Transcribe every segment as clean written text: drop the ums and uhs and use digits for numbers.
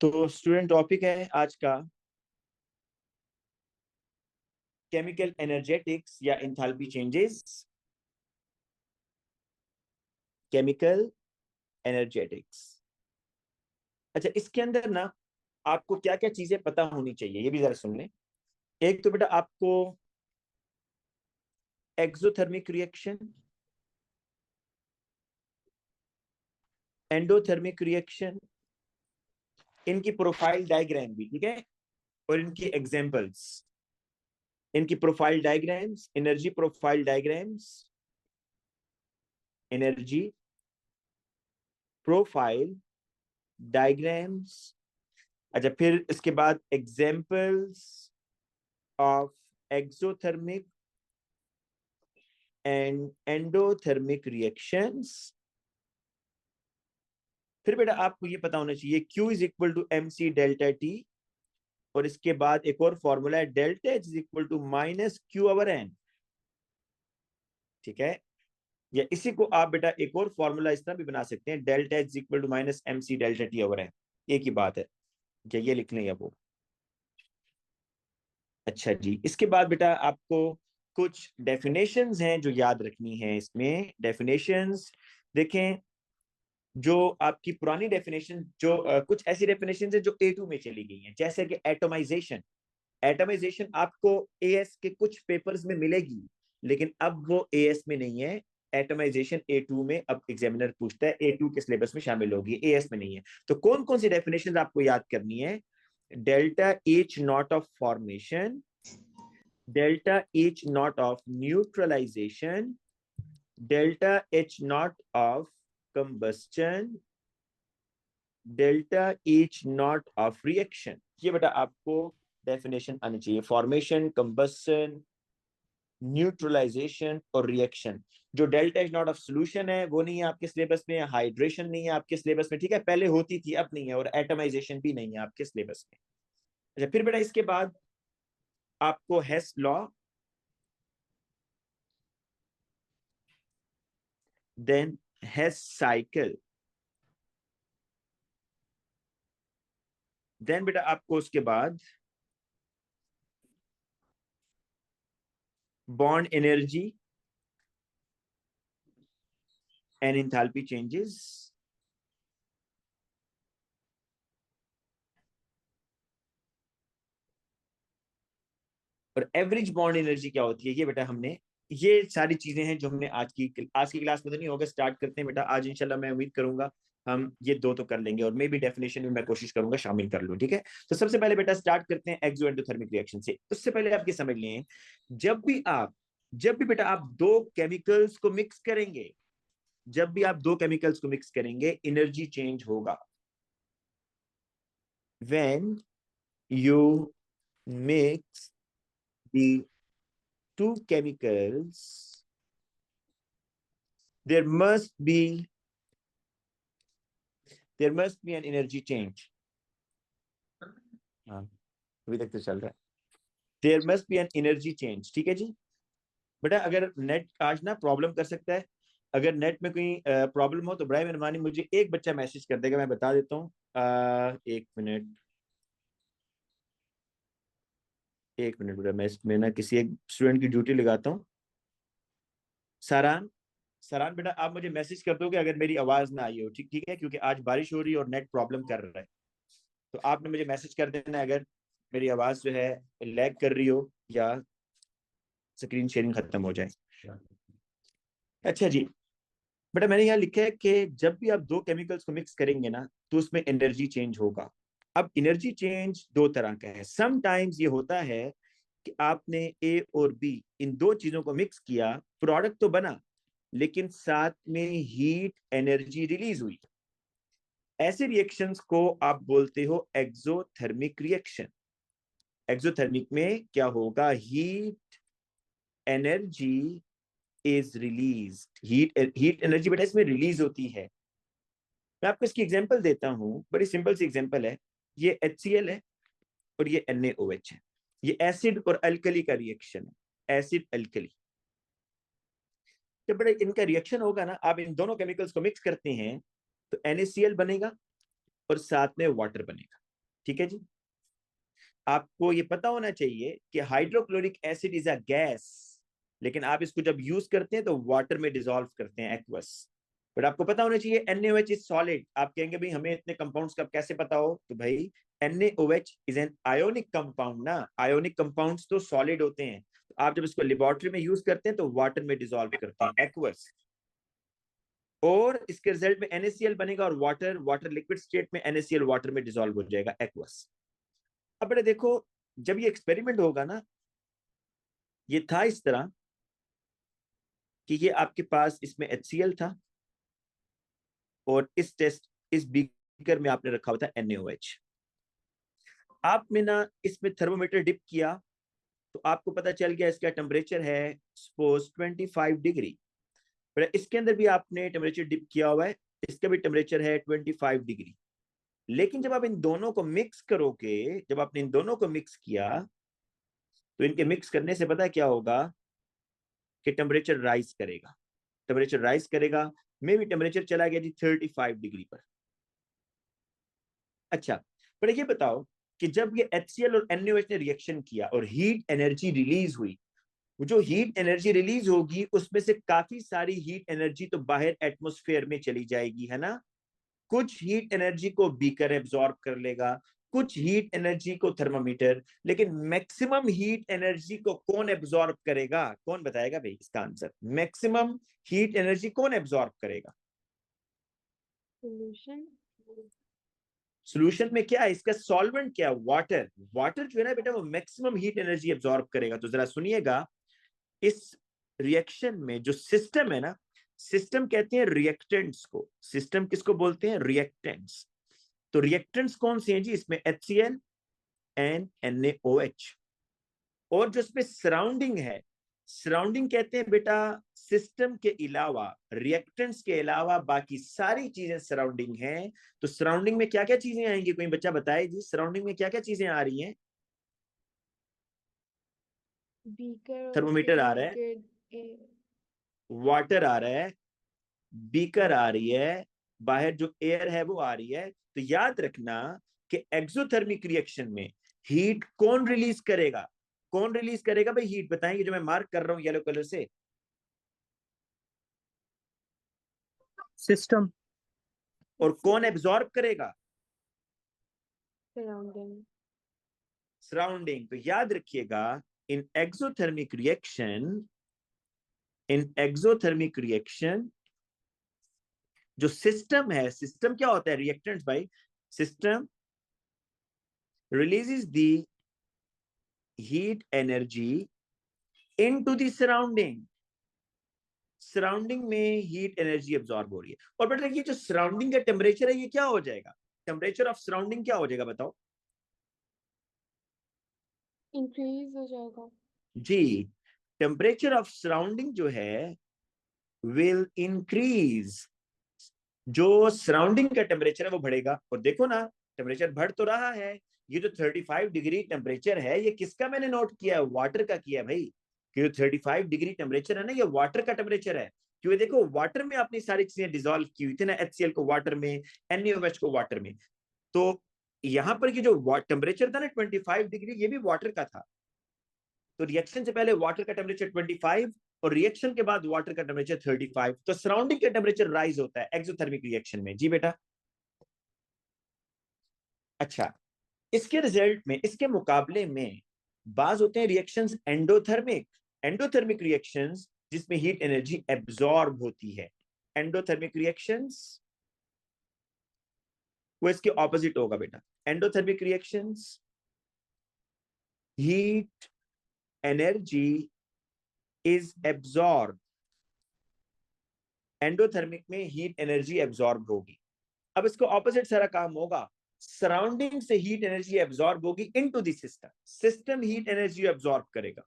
तो student topic है आज का केमिकल एनर्जेटिक्स या एंथैल्पी चेंजेस। Chemical energetics. अच्छा, इसके अंदर ना आपको क्या क्या चीजें पता होनी चाहिए ये भी जरा सुन लें। एक तो बेटा आपको एक्सोथर्मिक रिएक्शन, एंडोथर्मिक रिएक्शन, इनकी प्रोफाइल डायग्राम भी ठीक है, और इनकी एग्जांपल्स, इनकी profile diagrams, energy profile diagrams, energy profile diagrams. अच्छा, फिर इसके बाद examples of exothermic and endothermic reactions. फिर बेटा आपको ये पता होना चाहिए Q is equal to M C delta T, और इसके बाद एक और फॉर्मूला है delta H is equal to minus Q over N. ठीक है, या इसी को आप बेटा एक और फॉर्मूला इस तरह भी बना सकते हैं, delta H is equal to minus M C delta T over N. एक ही बात है, क्या ये लिख लें या वो। अच्छा जी, इसके बाद बेटा आपको कुछ डेफिनेशंस हैं जो याद रखनी है। इसमें डेफिनेशंस देखें, जो आपकी पुरानी डेफिनेशन जो कुछ ऐसी डेफिनेशन है जो A2 में चली गई हैं, जैसे कि एटोमाइजेशन। एटोमाइजेशन आपको एएस के कुछ पेपर्स में मिलेगी, लेकिन अब वो एएस में नहीं है। एटोमाइजेशन A2 में अब एग्जामिनर पूछता है, A2 के सिलेबस में शामिल होगी, एएस में नहीं है। तो कौन कौन सी डेफिनेशन आपको याद करनी है? Delta H naught of formation, delta H naught of neutralisation, delta H naught of combustion, delta H naught of reaction. ये बेटा आपको डेफिनेशन आनी चाहिए, फॉर्मेशन, कंबस्टन, न्यूट्रलाइजेशन और रिएक्शन। जो delta H naught of solution है वो नहीं है आपके सिलेबस में, हाइड्रेशन नहीं है आपके सिलेबस में, ठीक है, पहले होती थी अब नहीं है, और एटमाइजेशन भी नहीं है आपके सिलेबस में। अच्छा, फिर बेटा इसके बाद आपको हेस लॉ, देन हेस साइकिल, देन बेटा आपको उसके बाद bond energy and enthalpy changes, और एवरेज बॉन्ड एनर्जी क्या होती है ये बेटा हमने, ये सारी चीजें हैं जो हमने आज की क्लास में तो नहीं होगा, स्टार्ट करते हैं बेटा आज इंशाल्लाह। मैं उम्मीद करूंगा हम ये दो तो कर लेंगे, और मे भी डेफिनेशन में मैं कोशिश करूंगा शामिल कर लूं। ठीक है, तो सबसे पहले बेटा स्टार्ट करते हैं एक्सो एंडोथर्मिक रिएक्शन से। उससे पहले आप ये समझ लें, जब भी बेटा आप दो केमिकल्स को मिक्स करेंगे, जब भी आप दो केमिकल्स को मिक्स करेंगे एनर्जी चेंज होगा। When you mix the two chemicals, there must be an energy change. हाँ, अभी तक तो चल रहा है। There must be an energy change. ठीक है जी बेटा, अगर नेट आज ना प्रॉब्लम कर सकता है, अगर नेट में कोई प्रॉब्लम हो तो बड़ा मेहरबानी मुझे एक बच्चा मैसेज कर देगा, मैं बता देता हूँ। एक मिनट, एक मिनट बेटा, मैं ना किसी एक स्टूडेंट की ड्यूटी लगाता हूँ। सारान, सरान बेटा आप मुझे मैसेज कर दोगे अगर मेरी आवाज ना आई हो, ठीक ठीक है, क्योंकि आज बारिश हो रही है और नेट प्रॉब्लम कर रहा है। तो आपने मुझे मैसेज कर देना अगर मेरी आवाज जो है लैग कर रही हो या स्क्रीन शेयरिंग खत्म हो जाए। अच्छा जी बेटा, मैंने यहाँ लिखा है कि जब भी आप दो केमिकल्स को मिक्स करेंगे ना तो उसमें एनर्जी चेंज होगा। अब एनर्जी चेंज दो तरह का है। समटाइम्स ये होता है कि आपने ए और बी इन दो चीजों को मिक्स किया, प्रोडक्ट तो बना, लेकिन साथ में हीट एनर्जी रिलीज हुई। ऐसे रिएक्शंस को आप बोलते हो एक्सोथर्मिक रिएक्शन। एक्सोथर्मिक में क्या होगा, heat energy is release, heat energy बेटा इसमें रिलीज होती है। मैं आपको इसकी एग्जांपल देता हूं, बड़ी सिंपल सी एग्जांपल है। ये HCl है और ये NaOH है। ये एसिड और अल्कली का रिएक्शन है, एसिड अल्कली। जब बड़ा इनका रिएक्शन होगा ना, आप इन दोनों केमिकल्स को मिक्स करते हैं तो NaCl बनेगा और साथ में वाटर बनेगा। ठीक है जी। आपको ये पता होना चाहिए कि hydrochloric acid is a gas, लेकिन आप इसको जब यूज करते हैं तो वाटर में डिसॉल्व करते हैं, एक्वस। बट आपको पता होना चाहिए NaOH इज सॉलिड। आप कहेंगे भाई हमें इतने कंपाउंड्स का कैसे पता हो, तो भाई NaOH is an ionic compound ना, आयोनिक कंपाउंड्स तो सॉलिड होते हैं। तो आप जब इसको लेबोरेटरी में यूज करते हैं तो वाटर में डिसॉल्व करते हैं, एक्वस, और इसके रिजल्ट में NaCl बनेगा, और वाटर वाटर लिक्विड स्टेट में NaCl वाटर में डिसॉल्व हो जाएगा, एक्वस। अब बेटा देखो, जब ये एक्सपेरिमेंट होगा ना, ये था इस तरह कि ये आपके पास इसमें HCl था, और इस बीकर में आपने रखा हुआ था NaOH। आपने ना इसमें थर्मोमीटर डिप किया, तो आपको पता चल गया इसका टेम्परेचर है सपोज 25 डिग्री। पर इसके अंदर भी आपने टेम्परेचर डिप किया हुआ है, इसका भी टेम्परेचर है 25 डिग्री। लेकिन जब आप इन दोनों को मिक्स करोगे, जब आपने इन दोनों को मिक्स किया, तो इनके मिक्स करने से पता है क्या होगा, कि टेम्परेचर राइज करेगा, टेम्परेचर राइज करेगा। मे भी टेम्परेचर चला गया जी 35 डिग्री पर। अच्छा, पर ये बताओ कि जब ये HCl और NaOH ने रिएक्शन किया और हीट एनर्जी रिलीज हुई, वो जो हीट एनर्जी रिलीज होगी उसमें से काफी सारी हीट एनर्जी तो बाहर एटमॉस्फेयर में चली जाएगी, है ना। कुछ हीट एनर्जी को बीकर एब्जॉर्ब कर लेगा, कुछ हीट एनर्जी को थर्मामीटर, लेकिन मैक्सिमम हीट एनर्जी को कौन एब्जॉर्ब करेगा, कौन बताएगा भाई इसका आंसर, मैक्सिमम हीट एनर्जी कौन एब्जॉर्ब करेगा। सोल्यूशन। सोल्यूशन में क्या है, इसका सॉल्वेंट क्या है, वाटर। वाटर जो है ना बेटा, वो मैक्सिमम हीट एनर्जी एब्जॉर्ब करेगा। तो जरा सुनिएगा, इस रिएक्शन में जो सिस्टम है ना, सिस्टम कहते हैं रिएक्टेंट्स को। सिस्टम किसको बोलते हैं, रिएक्टेंट्स। तो रिएक्टेंट्स कौन से हैं जी, इसमें HCl एंड NaOH। और जो इसमें सराउंडिंग है, सराउंडिंग कहते हैं बेटा सिस्टम के अलावा, रिएक्टेंट्स के अलावा बाकी सारी चीजें सराउंडिंग हैं। तो सराउंडिंग में क्या क्या चीजें आएंगी, कोई बच्चा बताए जी, सराउंडिंग में क्या क्या चीजें आ रही हैं। बीकर और उसके थर्मोमीटर आ रहा है, रिलेटेड। वाटर आ रहा है, बीकर आ रही है, बाहर जो एयर है वो आ रही है। तो याद रखना कि एक्सोथर्मिक रिएक्शन में हीट कौन रिलीज करेगा, कौन रिलीज करेगा भाई हीट, बताएंगे जो मैं मार्क कर रहा हूं येलो कलर से। सिस्टम। और कौन एब्जॉर्ब करेगा, सराउंडिंग। सराउंडिंग। तो याद रखिएगा, इन एक्सोथर्मिक रिएक्शन, इन एक्सोथर्मिक रिएक्शन जो सिस्टम है, सिस्टम क्या होता है, रिएक्टेंट्स भाई। System releases the heat energy into the surrounding, surrounding में हीट एनर्जी एब्जॉर्ब हो रही है। और बेटा ये जो सराउंडिंग का टेम्परेचर है, ये क्या हो जाएगा, टेम्परेचर ऑफ सराउंडिंग क्या हो जाएगा बताओ इंक्रीज हो जाएगा। जी। टेम्परेचर ऑफ सराउंडिंग जो है विल इंक्रीज, जो सराउंडिंग का टेम्परेचर है वो बढ़ेगा। और देखो ना, टेम्परेचर बढ़ तो रहा है। ये जो 35 डिग्री टेम्परेचर है, ये किसका मैंने नोट किया है, वाटर का किया है भाई। कि जो 35 डिग्री टेम्परेचर है ना, ये वाटर का टेम्परेचर है। क्योंकि देखो वाटर में अपनी सारी चीजें डिजोल्व की हुई थी ना, HCl को वाटर में, NaOH को वाटर में। तो यहाँ पर की जो टेम्परेचर था ना 25 डिग्री, ये भी वाटर का था। तो रिएक्शन से पहले वाटर का टेम्परेचर 25, और रिएक्शन के बाद वाटर का टेम्परेचर 35। तो सराउंडिंग का टेम्परेचर राइज होता है एक्सोथर्मिक रिएक्शन में, जी बेटा। अच्छा, इसके रिजल्ट में, इसके मुकाबले में बाज होते हैं रिएक्शंस एंडोथर्मिक, एंडोथर्मिक रिएक्शंस जिसमें हीट एनर्जी एब्जॉर्ब होती है। एंडोथर्मिक रिएक्शंस वो इसके ऑपोजिट होगा बेटा। Endothermic reactions heat energy is absorb, endothermic में हीट एनर्जी एब्जॉर्ब होगी। अब इसको ऑपोजिट सारा काम होगा, सराउंडिंग से हीट एनर्जी एब्जॉर्ब होगी into the system, system heat energy absorb करेगा।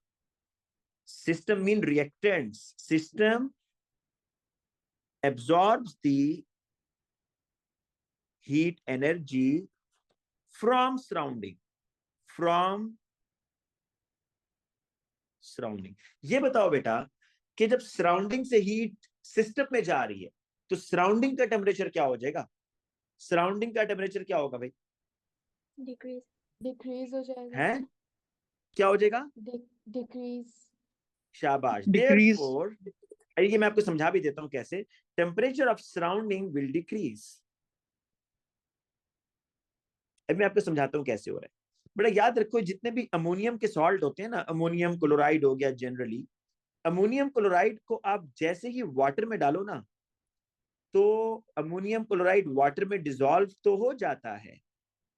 System mean reactants, system absorbs the heat energy from surrounding, from surrounding। ये बताओ बेटा कि जब सराउंडिंग से हीट सिस्टम में जा रही है, तो सराउंडिंग का टेम्परेचर क्या हो जाएगा, सराउंडिंग का टेम्परेचर क्या होगा भाई, डिक्रीज डिक्रीज हो जाएगा। है क्या हो जाएगा? डिक्रीज। शाबाश। डिक्रीज। देयरफॉर, ये मैं आपको समझा भी देता हूं कैसे। Temperature of surrounding will decrease. अब मैं आपको समझाता हूं कैसे हो रहा है। बड़ा याद रखो, जितने भी अमोनियम के सॉल्ट होते हैं ना, अमोनियम क्लोराइड हो गया जनरली, अमोनियम क्लोराइड को आप जैसे ही वाटर में डालो ना, तो अमोनियम क्लोराइड वाटर में डिसॉल्व तो हो जाता है,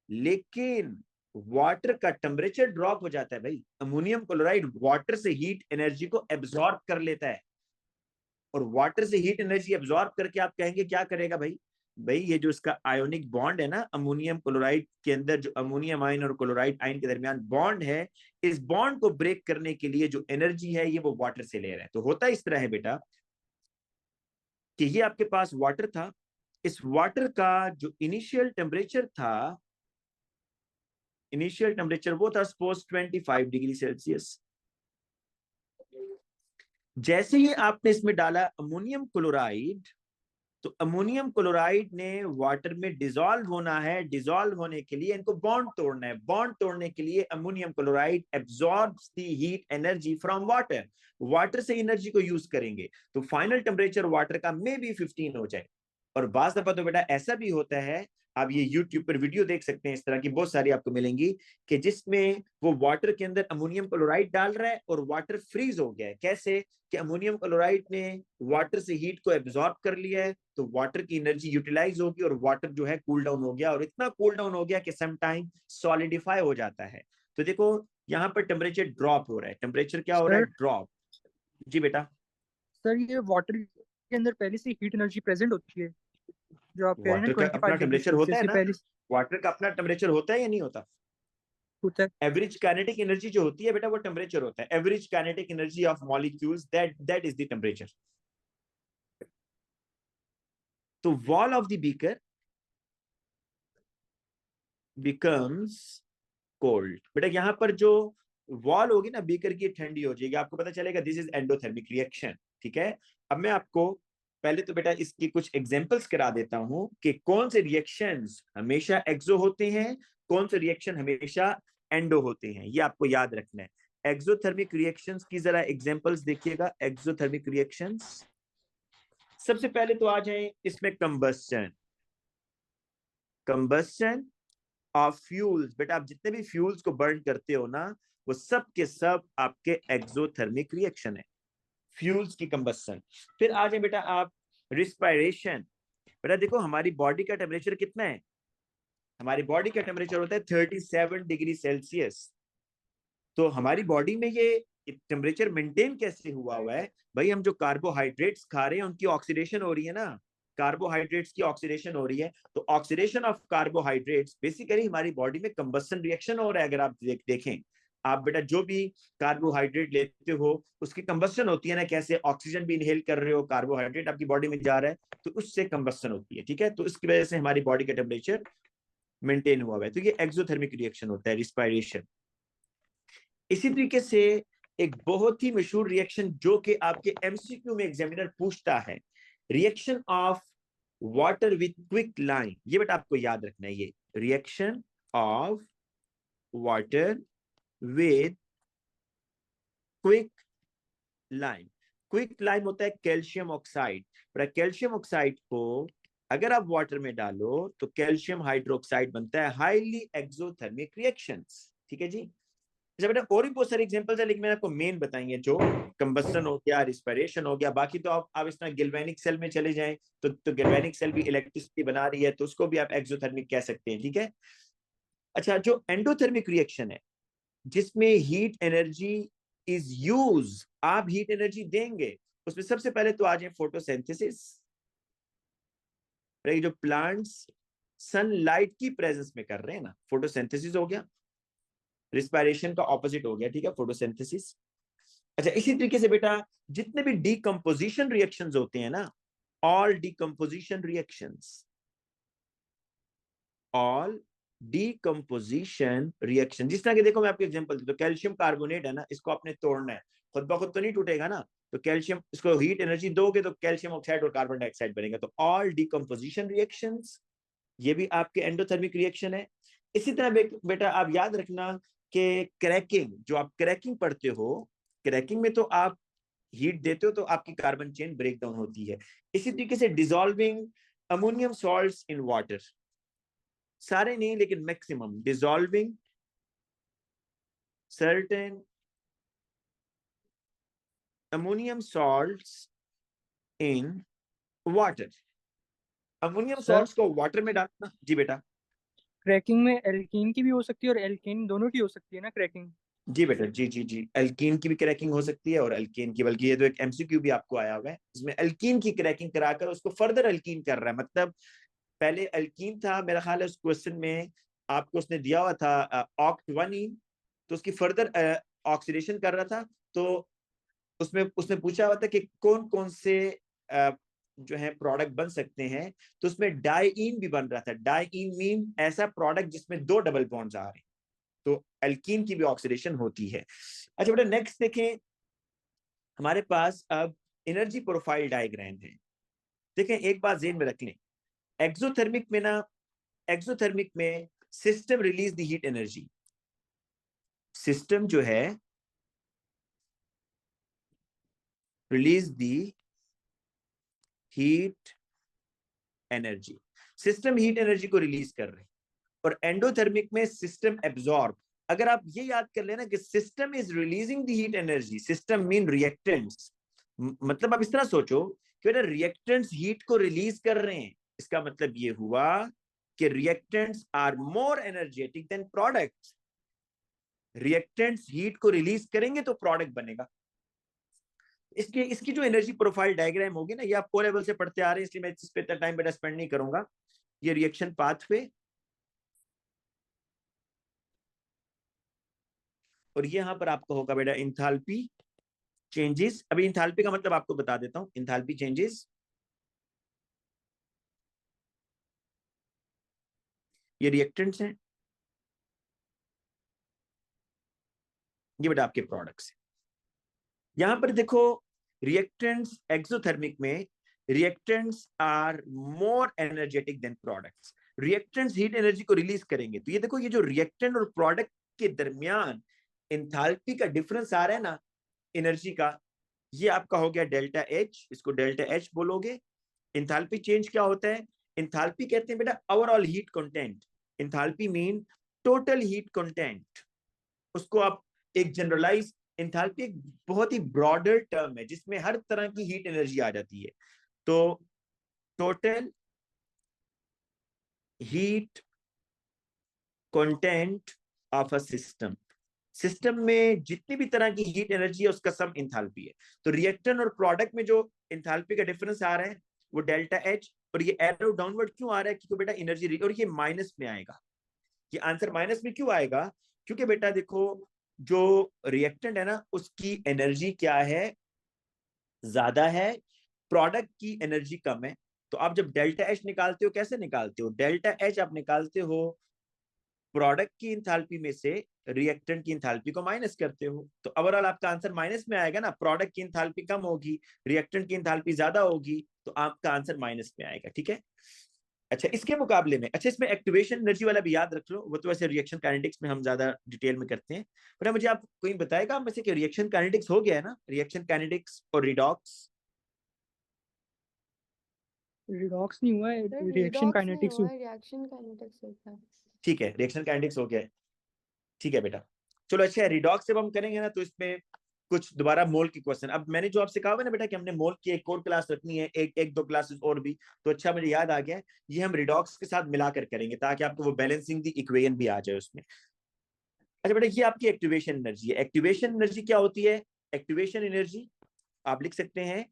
लेकिन वाटर का टेम्परेचर ड्रॉप हो जाता है भाई। अमोनियम क्लोराइड वाटर से हीट एनर्जी को एब्जॉर्ब कर लेता है, और वाटर से हीट एनर्जी एब्जॉर्ब करके आप कहेंगे क्या करेगा भाई? भाई ये जो इसका आयोनिक बॉन्ड है ना, अमोनियम क्लोराइड के अंदर जो अमोनियम आयन और क्लोराइड आयन के दरमियान बॉन्ड है, इस बॉन्ड को ब्रेक करने के लिए जो एनर्जी है ये वो वाटर से ले रहा है। तो होता इस तरह है बेटा कि ये आपके पास वाटर था, इस वाटर का जो इनिशियल टेम्परेचर था, इनिशियल टेम्परेचर वो था सपोज 25 डिग्री सेल्सियस। जैसे ही आपने इसमें डाला अमोनियम क्लोराइड, तो अमोनियम क्लोराइड ने वाटर में डिसॉल्व होना है। डिसॉल्व होने के लिए इनको बॉन्ड तोड़ना है। बॉन्ड तोड़ने के लिए ammonium chloride absorbs the heat energy from water, water से एनर्जी को यूज करेंगे, तो फाइनल टेम्परेचर वाटर का मे बी 15 हो जाए। और बाज दफा तो बेटा ऐसा भी होता है, आप ये YouTube पर वीडियो देख सकते हैं, इस तरह की बहुत सारी आपको मिलेंगी, कि जिसमें वो वाटर के अंदर अमोनियम क्लोराइड डाल रहा है और वाटर फ्रीज हो गया है। कैसे? कि अमोनियम क्लोराइड ने वाटर से हीट को एब्जॉर्ब कर लिया है, तो वाटर की एनर्जी यूटिलाइज होगी और वाटर जो है कूल डाउन हो गया, और इतना कूल डाउन हो गया कि सम टाइम सॉलिडिफाई हो जाता है। तो देखो यहाँ पर टेम्परेचर ड्रॉप हो रहा है। टेम्परेचर क्या हो रहा है? Sir drop. जी बेटा। सर ये वाटर के अंदर पहले से हीट एनर्जी प्रेजेंट होती है, जो आप कह रहे हैं ना वाटर का अपना 25 डिग्री टेम्परेचर होता सेल्सियस है से ना, पहले से वाटर का अपना टेम्परेचर होता है या नहीं होता? होता है। एवरेज काइनेटिक एनर्जी जो होती है बेटा, वो टेम्परेचर होता है। Average kinetic energy of molecules, that is the temperature. तो wall of the beaker becomes cold. बेटा यहां पर जो वॉल होगी ना बीकर की, ठंडी हो जाएगी। आपको पता चलेगा दिस इज एंडोथर्मिक रिएक्शन। ठीक है, अब मैं आपको पहले तो बेटा इसकी कुछ एग्जांपल्स करा देता हूं कि कौन से रिएक्शंस हमेशा एक्सो होते हैं, कौन से रिएक्शन हमेशा एंडो होते हैं, ये आपको याद रखना है। एक्सोथर्मिक रिएक्शंस की जरा एग्जांपल्स देखिएगा। एक्सोथर्मिक रिएक्शंस, सबसे पहले तो आ जाए इसमें कंबस्टन। कंबस्टन ऑफ फ्यूल्स, बेटा आप जितने भी फ्यूल्स को बर्न करते हो ना, वो सब के सब आपके एक्सोथर्मिक रिएक्शन है, फ्यूल्स की कंबस्टन। फिर आ जाए बेटा आप रिस्पायरेशन। बेटा देखो हमारी बॉडी का टेम्परेचर कितना है? हमारी बॉडी का टेम्परेचर होता है 37 डिग्री सेल्सियस। तो हमारी बॉडी में ये टेम्परेचर मेंटेन कैसे हुआ हुआ है? भाई हम जो कार्बोहाइड्रेट्स खा रहे हैं उनकी ऑक्सीडेशन हो रही है ना, कार्बोहाइड्रेट्स की ऑक्सीडेशन हो रही है। तो ऑक्सीडेशन ऑफ कार्बोहाइड्रेट्स बेसिकली हमारी बॉडी में कंबस्टन रिएक्शन हो रहा है। अगर आप देखें, आप बेटा जो भी कार्बोहाइड्रेट लेते हो उसकी कंबस्टन होती है ना, कैसे ऑक्सीजन भी इनहेल कर रहे हो, कार्बोहाइड्रेट आपकी बॉडी में जा रहा है, तो उससे कंबस्टन होती है। ठीक है, तो इसकी वजह से हमारी बॉडी का टेम्परेचर मेंटेन हुआ हुआ है। तो ये एक्सोथर्मिक रिएक्शन होता है, रिस्पायरेशन। इसी तरीके से एक बहुत ही मशहूर रिएक्शन जो कि आपके एमसीक्यू में एग्जामिनर पूछता है, reaction of water with quick lime. ये बेटा आपको याद रखना है, ये reaction of water with quick lime. Quick lime होता है कैल्शियम ऑक्साइड। पर कैल्शियम ऑक्साइड को अगर आप वाटर में डालो तो कैल्शियम हाइड्रोक्साइड बनता है, हाईली एक्सोथर्मिक रिएक्शंस। ठीक है जी। अच्छा बेटा और भी बहुत सारे एग्जांपल्स है, लेकिन मैंने आपको मेन बताई जो कंबस्टन हो गया, रिस्पायरेशन हो गया। बाकी तो आप इस तरह गिल्वेनिक सेल में चले जाएं तो गिल्वेनिक सेल भी इलेक्ट्रिसिटी बना रही है, तो उसको भी आप एक्सोथर्मिक कह सकते हैं। ठीक है। अच्छा जो एंडोथर्मिक रिएक्शन है जिसमें हीट एनर्जी इज यूज, आप हीट एनर्जी देंगे, उसमें सबसे पहले तो आ जाए फोटोसिंथेसिस। जो प्लांट्स सनलाइट की प्रेजेंस में कर रहे हैं ना, फोटोसिंथेसिस हो गया। रिस्पायरेशन का ऑपोजिट हो गया, ठीक है, फोटोसिंथेसिस। अच्छा इसी तरीके से बेटा जितने भी डीकंपोजिशन रिएक्शंस होते हैं ना, all decomposition reactions, all decomposition reaction, जिस तरह के देखो मैं आपको एग्जांपल देता हूं, कैल्शियम कार्बोनेट है ना, इसको आपने तोड़ना है, खुद ब खुद तो नहीं टूटेगा ना, तो कैल्शियम, इसको हीट एनर्जी दोगे तो कैल्शियम ऑक्साइड और कार्बन डाइऑक्साइड बनेगा। तो ऑल डीकंपोजिशन रिएक्शंस, ये भी आपके एंडोथर्मिक रिएक्शन है। इसी तरह बेटा आप याद रखना कि क्रैकिंग, जो आप क्रैकिंग पढ़ते हो, क्रैकिंग में तो आप हीट देते हो तो आपकी कार्बन चेन ब्रेक डाउन होती है। इसी तरीके से dissolving ammonium salts in water, सारे नहीं लेकिन maximum, dissolving certain ammonium salts in water. Ammonium sir salts को वाटर में डालना। जी बेटा। क्रैकिंग में एल्कीन की भी हो सकती है और एल्केन दोनों की हो सकती है ना क्रैकिंग? जी बेटा, जी जी जी, एल्कीन की भी क्रैकिंग हो सकती है और एल्केन की, बल्कि ये तो एक एमसीक्यू भी आपको आया हुआ है, इसमें एल्कीन की क्रैकिंग कराकर उसको फर्दर एल्कीन कर रहा है। मतलब पहले एल्कीन था मेरा ख्याल है, उस क्वेश्चन में आपको उसने दिया हुआ था ऑक्ट 1 तो उसकी फर्दर ऑक्सीडेशन कर रहा था। तो उसमें उसने पूछा हुआ था कि कौन कौन से जो है प्रोडक्ट बन सकते हैं, तो उसमें डाइईन भी बन रहा था। डाइईन मीन ऐसा प्रोडक्ट जिसमें 2 डबल बॉन्ड्स आ रहे हैं, तो एल्कीन की भी ऑक्सीडेशन होती है। अच्छा बेटा नेक्स्ट देखें, हमारे पास अब एनर्जी प्रोफाइल डायग्राम है। देखें एक बात ज़हन में रख लें, एक्सोथर्मिक में ना, एक्सोथर्मिक में system release the heat energy, system जो है release the heat energy, system heat energy को रिलीज कर रहे हैं। और एंडोथर्मिक में सिस्टम एब्जॉर्ब। अगर आप ये याद कर लेना कि system is releasing the heat energy, system mean reactants, मतलब आप इस तरह सोचो कि बेटा रिएक्टेंट्स हीट को रिलीज कर रहे हैं, इसका मतलब ये हुआ कि reactants are more energetic than products. Reactants heat को रिलीज करेंगे तो प्रोडक्ट बनेगा। इसकी इसकी जो एनर्जी प्रोफाइल डायग्राम होगी ना, ये आप ओ लेवल से पढ़ते आ रहे हैं, इसलिए मैं इस पे इतना टाइम बेटा स्पेंड नहीं करूंगा। ये रिएक्शन पाथवे, और ये यहां पर आपका होगा बेटा इंथाल्पी चेंजेस। अभी इंथाल्पी का मतलब आपको बता देता हूं, इंथाल्पी चेंजेस, ये रिएक्टेंट्स हैं, ये बेटा आपके प्रोडक्ट्स हैं। यहां पर देखो रिएक्टेंट्स एक्सोथर्मिक में, reactants are more energetic than products. Reactants heat energy को रिलीज करेंगे, तो ये देखो ये जो रिएक्टेंट और प्रोडक्ट के दरमियान इंथाल्पी का डिफरेंस आ रहा है ना एनर्जी का, ये आपका हो गया डेल्टा एच, इसको डेल्टा एच बोलोगे। इंथाल्पी चेंज क्या होता है? इंथाल्पी कहते हैं बेटा overall heat content. Enthalpy mean total heat content. उसको आप एक जनरलाइज, इंथाल्पी एक बहुत ही ब्रॉडर टर्म है जिसमें हर तरह की हीट एनर्जी आ जाती है। तो total heat content of a system, system में जितनी भी तरह की हीट एनर्जी है उसका सम इंथाल्पी है। तो रिएक्टेंट और प्रोडक्ट में जो इंथाल्पी का डिफरेंस आ रहा है वो डेल्टा एच, और ये एरो डाउनवर्ड क्यों आ रहा है? क्योंकि बेटा एनर्जी, और ये माइनस में आएगा। ये आंसर माइनस में क्यों आएगा? क्योंकि बेटा देखो जो रिएक्टेंट है ना उसकी एनर्जी क्या है, ज्यादा है, प्रोडक्ट की एनर्जी कम है। तो आप जब डेल्टा एच निकालते हो कैसे निकालते हो? डेल्टा एच आप निकालते हो प्रोडक्ट की इंथाल्पी में से रिएक्टेंट की इंथाल्पी को माइनस करते हो, तो ओवरऑल आपका आंसर माइनस में आएगा ना। प्रोडक्ट की इंथाल्पी कम होगी, रिएक्टेंट की इंथाल्पी ज्यादा होगी, तो आपका आंसर माइनस में आएगा। ठीक है। अच्छा इसके मुकाबले में, अच्छा इसमें एक्टिवेशन एनर्जी वाला भी याद रख लो, वो तो वैसे रिएक्शन काइनेटिक्स में हम ज्यादा डिटेल में करते हैं। पर मुझे आप कोई बताएगा वैसे कि रिएक्शन काइनेटिक्स हो गया है ना, रिएक्शन काइनेटिक्स और रिडॉक्स। रिडॉक्स नहीं हुआ है, सर रिएक्शन रिडॉक्स नहीं काइनेटिक्स हुआ है, रिएक्शन काइनेटिक्स होता है। ठीक है, रिएक्शन काइनेटिक्स हो गया है। ठीक है बेटा, चलो अच्छा है। रिडॉक्स जब हम करेंगे ना तो इसमें कुछ दोबारा मोल की क्वेश्चन, अब मैंने जो आपसे कहा हुआ ना बेटा कि हमने मोल की एक और क्लास रखनी है, एक दो क्लासेस और भी, तो अच्छा मुझे याद आ गया, ये हम रिडॉक्स के साथ मिलाकर करेंगे ताकि आपको वो बैलेंसिंग दी इक्वेशन भी आ जाए उसमें। अच्छा बेटा ये आपकी एक्टिवेशन एनर्जी है। एक्टिवेशन एनर्जी क्या होती है? एक्टिवेशन एनर्जी आप लिख सकते हैं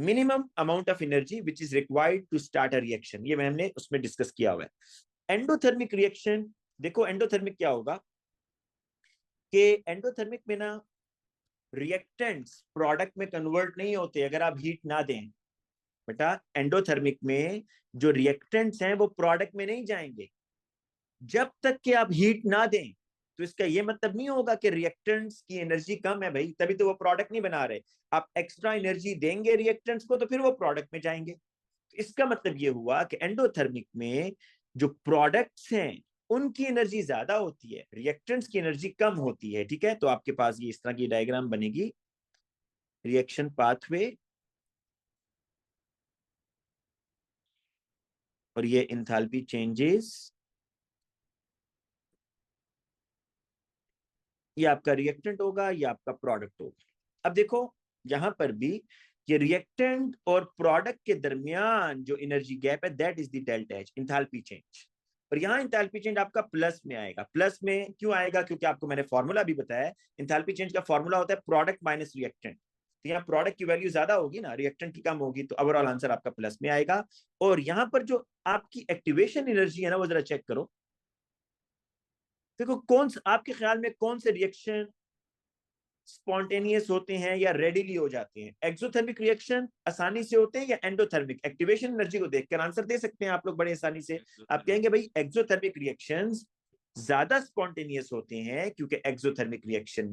minimum amount of energy which is required to start a reaction, ये मैंने उसमें डिस्कस किया हुआ है। एंडोथर्मिक रिएक्शन, देखो एंडोथर्मिक क्या होगा कि एंडोथर्मिक में ना रिएक्टेंट्स प्रोडक्ट में कन्वर्ट नहीं होते अगर आप हीट ना दें। बेटा एंडोथर्मिक में जो रिएक्टेंट्स हैं वो प्रोडक्ट में नहीं जाएंगे जब तक कि आप हीट ना दें। तो इसका ये मतलब नहीं होगा कि रिएक्टेंट्स की एनर्जी कम है भाई तभी तो वो प्रोडक्ट नहीं बना रहे। आप एक्स्ट्रा एनर्जी देंगे रिएक्टेंट्स को तो फिर वो प्रोडक्ट में जाएंगे। तो इसका मतलब ये हुआ कि एंडोथर्मिक में जो प्रोडक्ट्स हैं उनकी एनर्जी ज्यादा होती है, रिएक्टेंट्स की एनर्जी कम होती है। ठीक है, तो आपके पास ये इस तरह की डायग्राम बनेगी, रिएक्शन पाथवे और ये इंथैल्पी चेंजेस, ये आपका रिएक्टेंट होगा, ये आपका प्रोडक्ट होगा। अब देखो यहां पर भी ये रिएक्टेंट और प्रोडक्ट के दरमियान जो एनर्जी गैप है, that is the delta H, enthalpy change. और यहाँ इंथैल्पी चेंज आपका प्लस में आएगा। प्लस में क्यों आएगा? क्योंकि आपको मैंने फॉर्मूला भी बताया, इंथैल्पी चेंज का फॉर्मूला होता है प्रोडक्ट माइनस रिएक्टेंट। तो यहाँ प्रोडक्ट की वैल्यू ज्यादा होगी ना, रिएक्टेंट की कम होगी, तो ओवरऑल आंसर आपका प्लस में आएगा। और यहाँ पर जो आपकी एक्टिवेशन एनर्जी है ना, वो जरा चेक करो। देखो आपके ख्याल में कौन से रिएक्शन स्पॉन्टेनियस होते हैं या रेडिली हो जाते हैं? एक्सोथर्मिक रिएक्शन आसानी से होते हैं या एंडोथर्मिक? एक्टिवेशन एनर्जी को देखकर आंसर दे सकते हैं आप लोग बड़े आसानी से। आप कहेंगे भाई एक्सोथर्मिक रिएक्शंस ज्यादा स्पॉन्टेनियस होते हैं, क्योंकि एक्सोथर्मिक रिएक्शन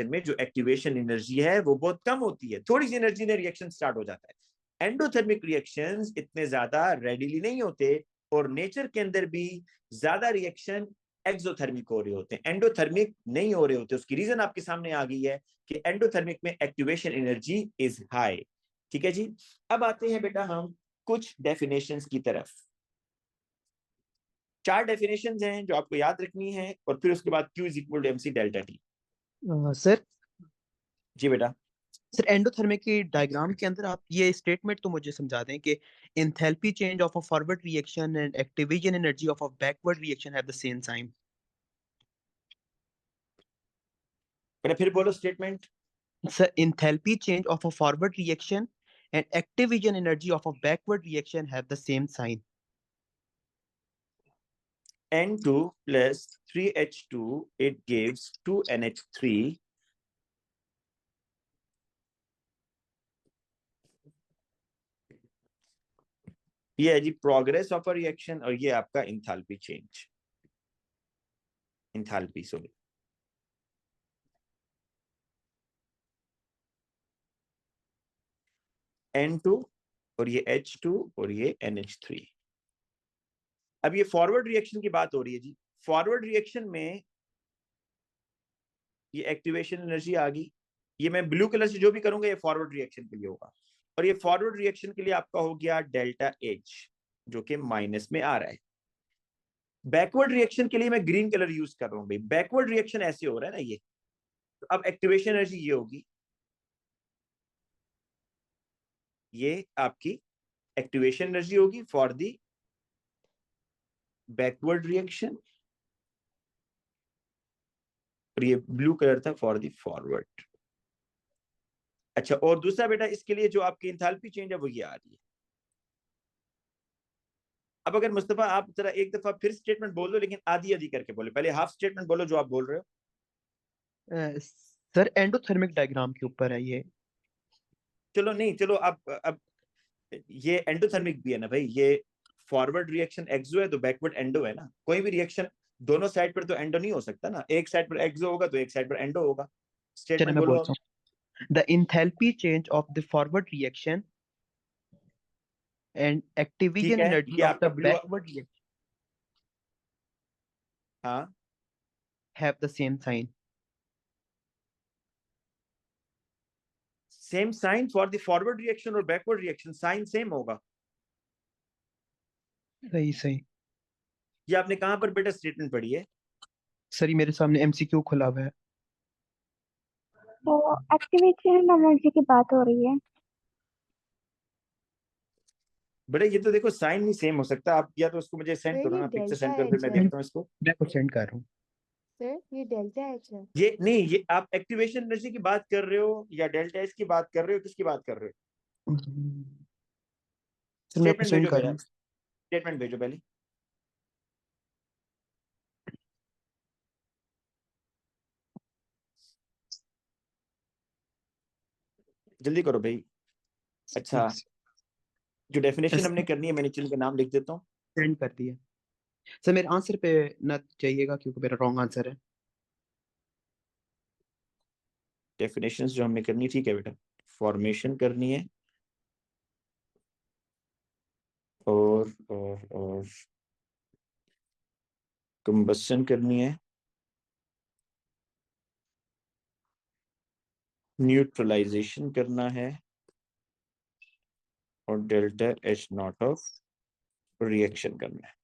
में जो एक्टिवेशन एनर्जी है वो बहुत कम होती है, थोड़ी सी एनर्जी में रिएक्शन स्टार्ट हो जाता है। एंडोथर्मिक रिएक्शंस इतने ज्यादा रेडिली नहीं होते, और नेचर के अंदर भी ज्यादा रिएक्शन एक्सोथर्मिक हो रहे होते हैं, एंडोथर्मिक नहीं हो रहे होते। उसकी रीजन आपके सामने आ गई है कि एंडोथर्मिक में एक्टिवेशन एनर्जी इज हाई। ठीक है जी, अब आते हैं बेटा हम कुछ डेफिनेशंस की तरफ। 4 डेफिनेशंस हैं जो आपको याद रखनी है, और फिर उसके बाद Q is equal to MC delta T। Sir जी बेटा। सर एंडोथर्मिक की डायग्राम के अंदर आप ये स्टेटमेंट तो मुझे समझा दें कि enthalpy change of a forward reaction and activation energy of a backward reaction have the same sign. बेटा फिर बोलो statement. Sir enthalpy change of a forward reaction and activation energy of a backward reaction have the same sign. N2 plus 3H2 it gives 2NH3 ये है जी progress of a reaction, और ये आपका enthalpy change, enthalpy sorry. N2 और ये H2 और ये NH3। अब ये फॉरवर्ड रिएक्शन की बात हो रही है जी। फॉरवर्ड रिएक्शन में ये एक्टिवेशन एनर्जी आ गई, ये मैं ब्लू कलर से जो भी करूंगा ये फॉरवर्ड रिएक्शन के लिए होगा, और ये फॉरवर्ड रिएक्शन के लिए आपका हो गया डेल्टा एच, जो कि माइनस में आ रहा है। बैकवर्ड रिएक्शन के लिए मैं ग्रीन कलर यूज कर रहा हूं भाई, बैकवर्ड रिएक्शन ऐसे हो रहा है ना ये, तो अब एक्टिवेशन एनर्जी ये होगी, ये आपकी एक्टिवेशन एनर्जी होगी फॉर द बैकवर्ड रिएक्शन, और ये ब्लू कलर था फॉर द फॉरवर्ड। अच्छा, और दूसरा बेटा इसके लिए जो आपकी इंथैल्पी चेंज है वो ये आ रही है। अब अगर मुस्तफा आप जरा एक दफा फिर स्टेटमेंट बोल दो, लेकिन आधी आधी करके बोले, पहले हाफ स्टेटमेंट बोलो जो आप बोल रहे हो। सर एंडोथर्मिक डायग्राम के ऊपर है ये। चलो नहीं, चलो अब ये एंडोथर्मिक भी है ना भाई, ये फॉरवर्ड रिएक्शन एक्सो है तो बैकवर्ड एंडो है ना। कोई भी रिएक्शन दोनों साइड पर तो एंडो नहीं हो सकता ना, एक साइड पर एक्सो होगा तो एक साइड पर एंडो होगा। चलो स्टेटमेंट मैं बोलो। बोलता हूँ the enthalpy change of the forward reaction and ठीक एक्टिवेशन है, एनर्जी ये ऑफ आपका द ब्लू। बैकवर्ड रिएक्शन हाँ, have the same sign. Same sign for the forward reaction और बैकवर्ड रिएक्शन, साइन सेम होगा। सही सही। ये आपने कहां पर बेटा स्टेटमेंट पढ़ी है? सर ये मेरे सामने एमसीक्यू खुला हुआ है। तो एक्टिवेशन एनर्जी की बात हो रही है। बेटा ये तो देखो साइन नहीं सेम हो सकता, आप या तो उसको मुझे सेंड सर करो ये ना, पिक्चर डेल्टा सेंड करो, फिर एच मैं है। देखता हूँ इसको। मैं कुछ सेंड कर रहा हूँ। सर ये डेल्टा एच है। ये नहीं, ये आप एक्टिवेशन एनर्जी की बात कर रहे हो या डेल्टा एच की बात कर रहे हो, किसकी बात कर रहे हो? सर मैं आपको स्टेटमेंट सेंड भेजो कर रहा बेटा, हूँ। स्टेटमेंट भेजो पहले, जल्दी करो भाई। अच्छा, जो डेफिनेशन हमने करनी है मैं नीचे उनका नाम लिख देता हूँ। सेंड कर दिया। सर मेरे आंसर पे ना चाहिएगा क्योंकि मेरा रॉन्ग आंसर है। डेफिनेशंस जो हमने करनी, ठीक है बेटा, फॉर्मेशन करनी है, और कंबशन करनी है, न्यूट्रलाइजेशन करना है और delta H naught of reaction करना है।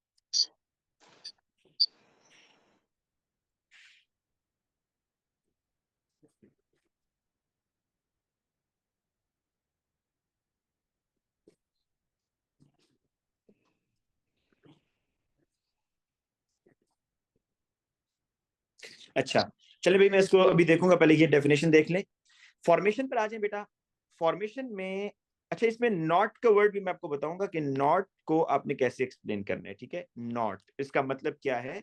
अच्छा चले भाई, मैं इसको अभी देखूंगा, पहले ये डेफिनेशन देख ले। फॉर्मेशन पर आ जाए बेटा। फॉर्मेशन में अच्छा, इसमें नॉट का वर्ड भी मैं आपको बताऊंगा कि नॉट को आपने कैसे एक्सप्लेन करना है। ठीक है, नॉट इसका मतलब क्या है,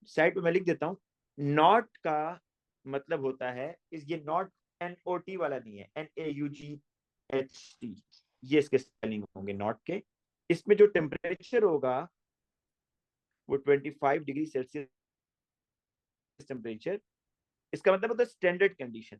साइड पे मैं लिख देता हूं। नॉट का मतलब होता है, इस ये नॉट NOT वाला नहीं है, NAUGHT, ये इसके स्पेलिंग होंगे नॉट के। इसमें जो टेम्परेचर होगा वो 25 डिग्री सेल्सियस टेम्परेचर, इसका मतलब होता है स्टैंडर्ड कंडीशन।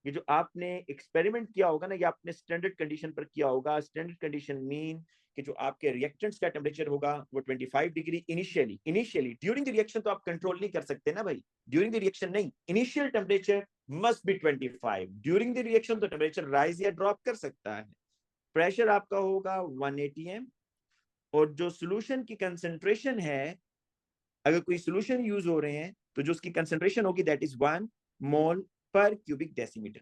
ये जो आपने एक्सपेरिमेंट किया होगा ना, ये आपने स्टैंडर्ड कंडीशन पर किया होगा। स्टैंडर्ड कंडीशन मीन कि जो आपके रिएक्टेंट्स का टेम्परेचर होगा वो 25 degree initially during the reaction तो आप कंट्रोल नहीं कर सकते ना भाई, ड्यूरिंग द रिएक्शन नहीं, initial temperature must be 25। During the reaction तो टेम्परेचर राइज या ड्रॉप कर सकता है। प्रेशर आपका होगा 180 m, और जो सोल्यूशन की कंसेंट्रेशन है, अगर कोई सोल्यूशन यूज हो रहे हैं तो जो उसकी कंसेंट्रेशन होगी दैट इज 1 मोल पर क्यूबिक डेसीमीटर।